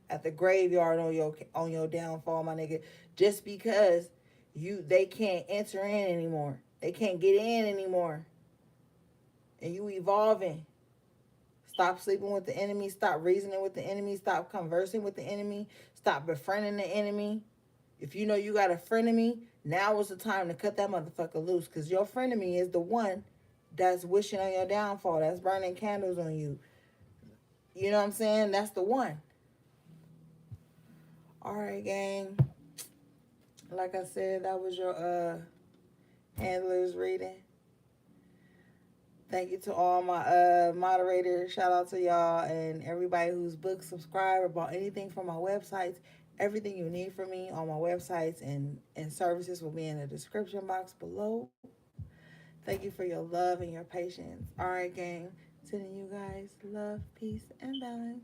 At the graveyard on your downfall, my nigga. Just because they can't enter in anymore. They can't get in anymore. And you evolving. Stop sleeping with the enemy. Stop reasoning with the enemy. Stop conversing with the enemy. Stop befriending the enemy. If you know you got a frenemy, now is the time to cut that motherfucker loose. Because your frenemy is the one that's wishing on your downfall. That's burning candles on you. You know what I'm saying? That's the one. All right, gang. Like I said, that was your handler's reading. Thank you to all my moderators. Shout out to y'all and everybody who's booked, subscribed, or bought anything from my websites. Everything you need from me on my websites and services will be in the description box below. Thank you for your love and your patience. All right, gang. Sending you guys love, peace, and balance.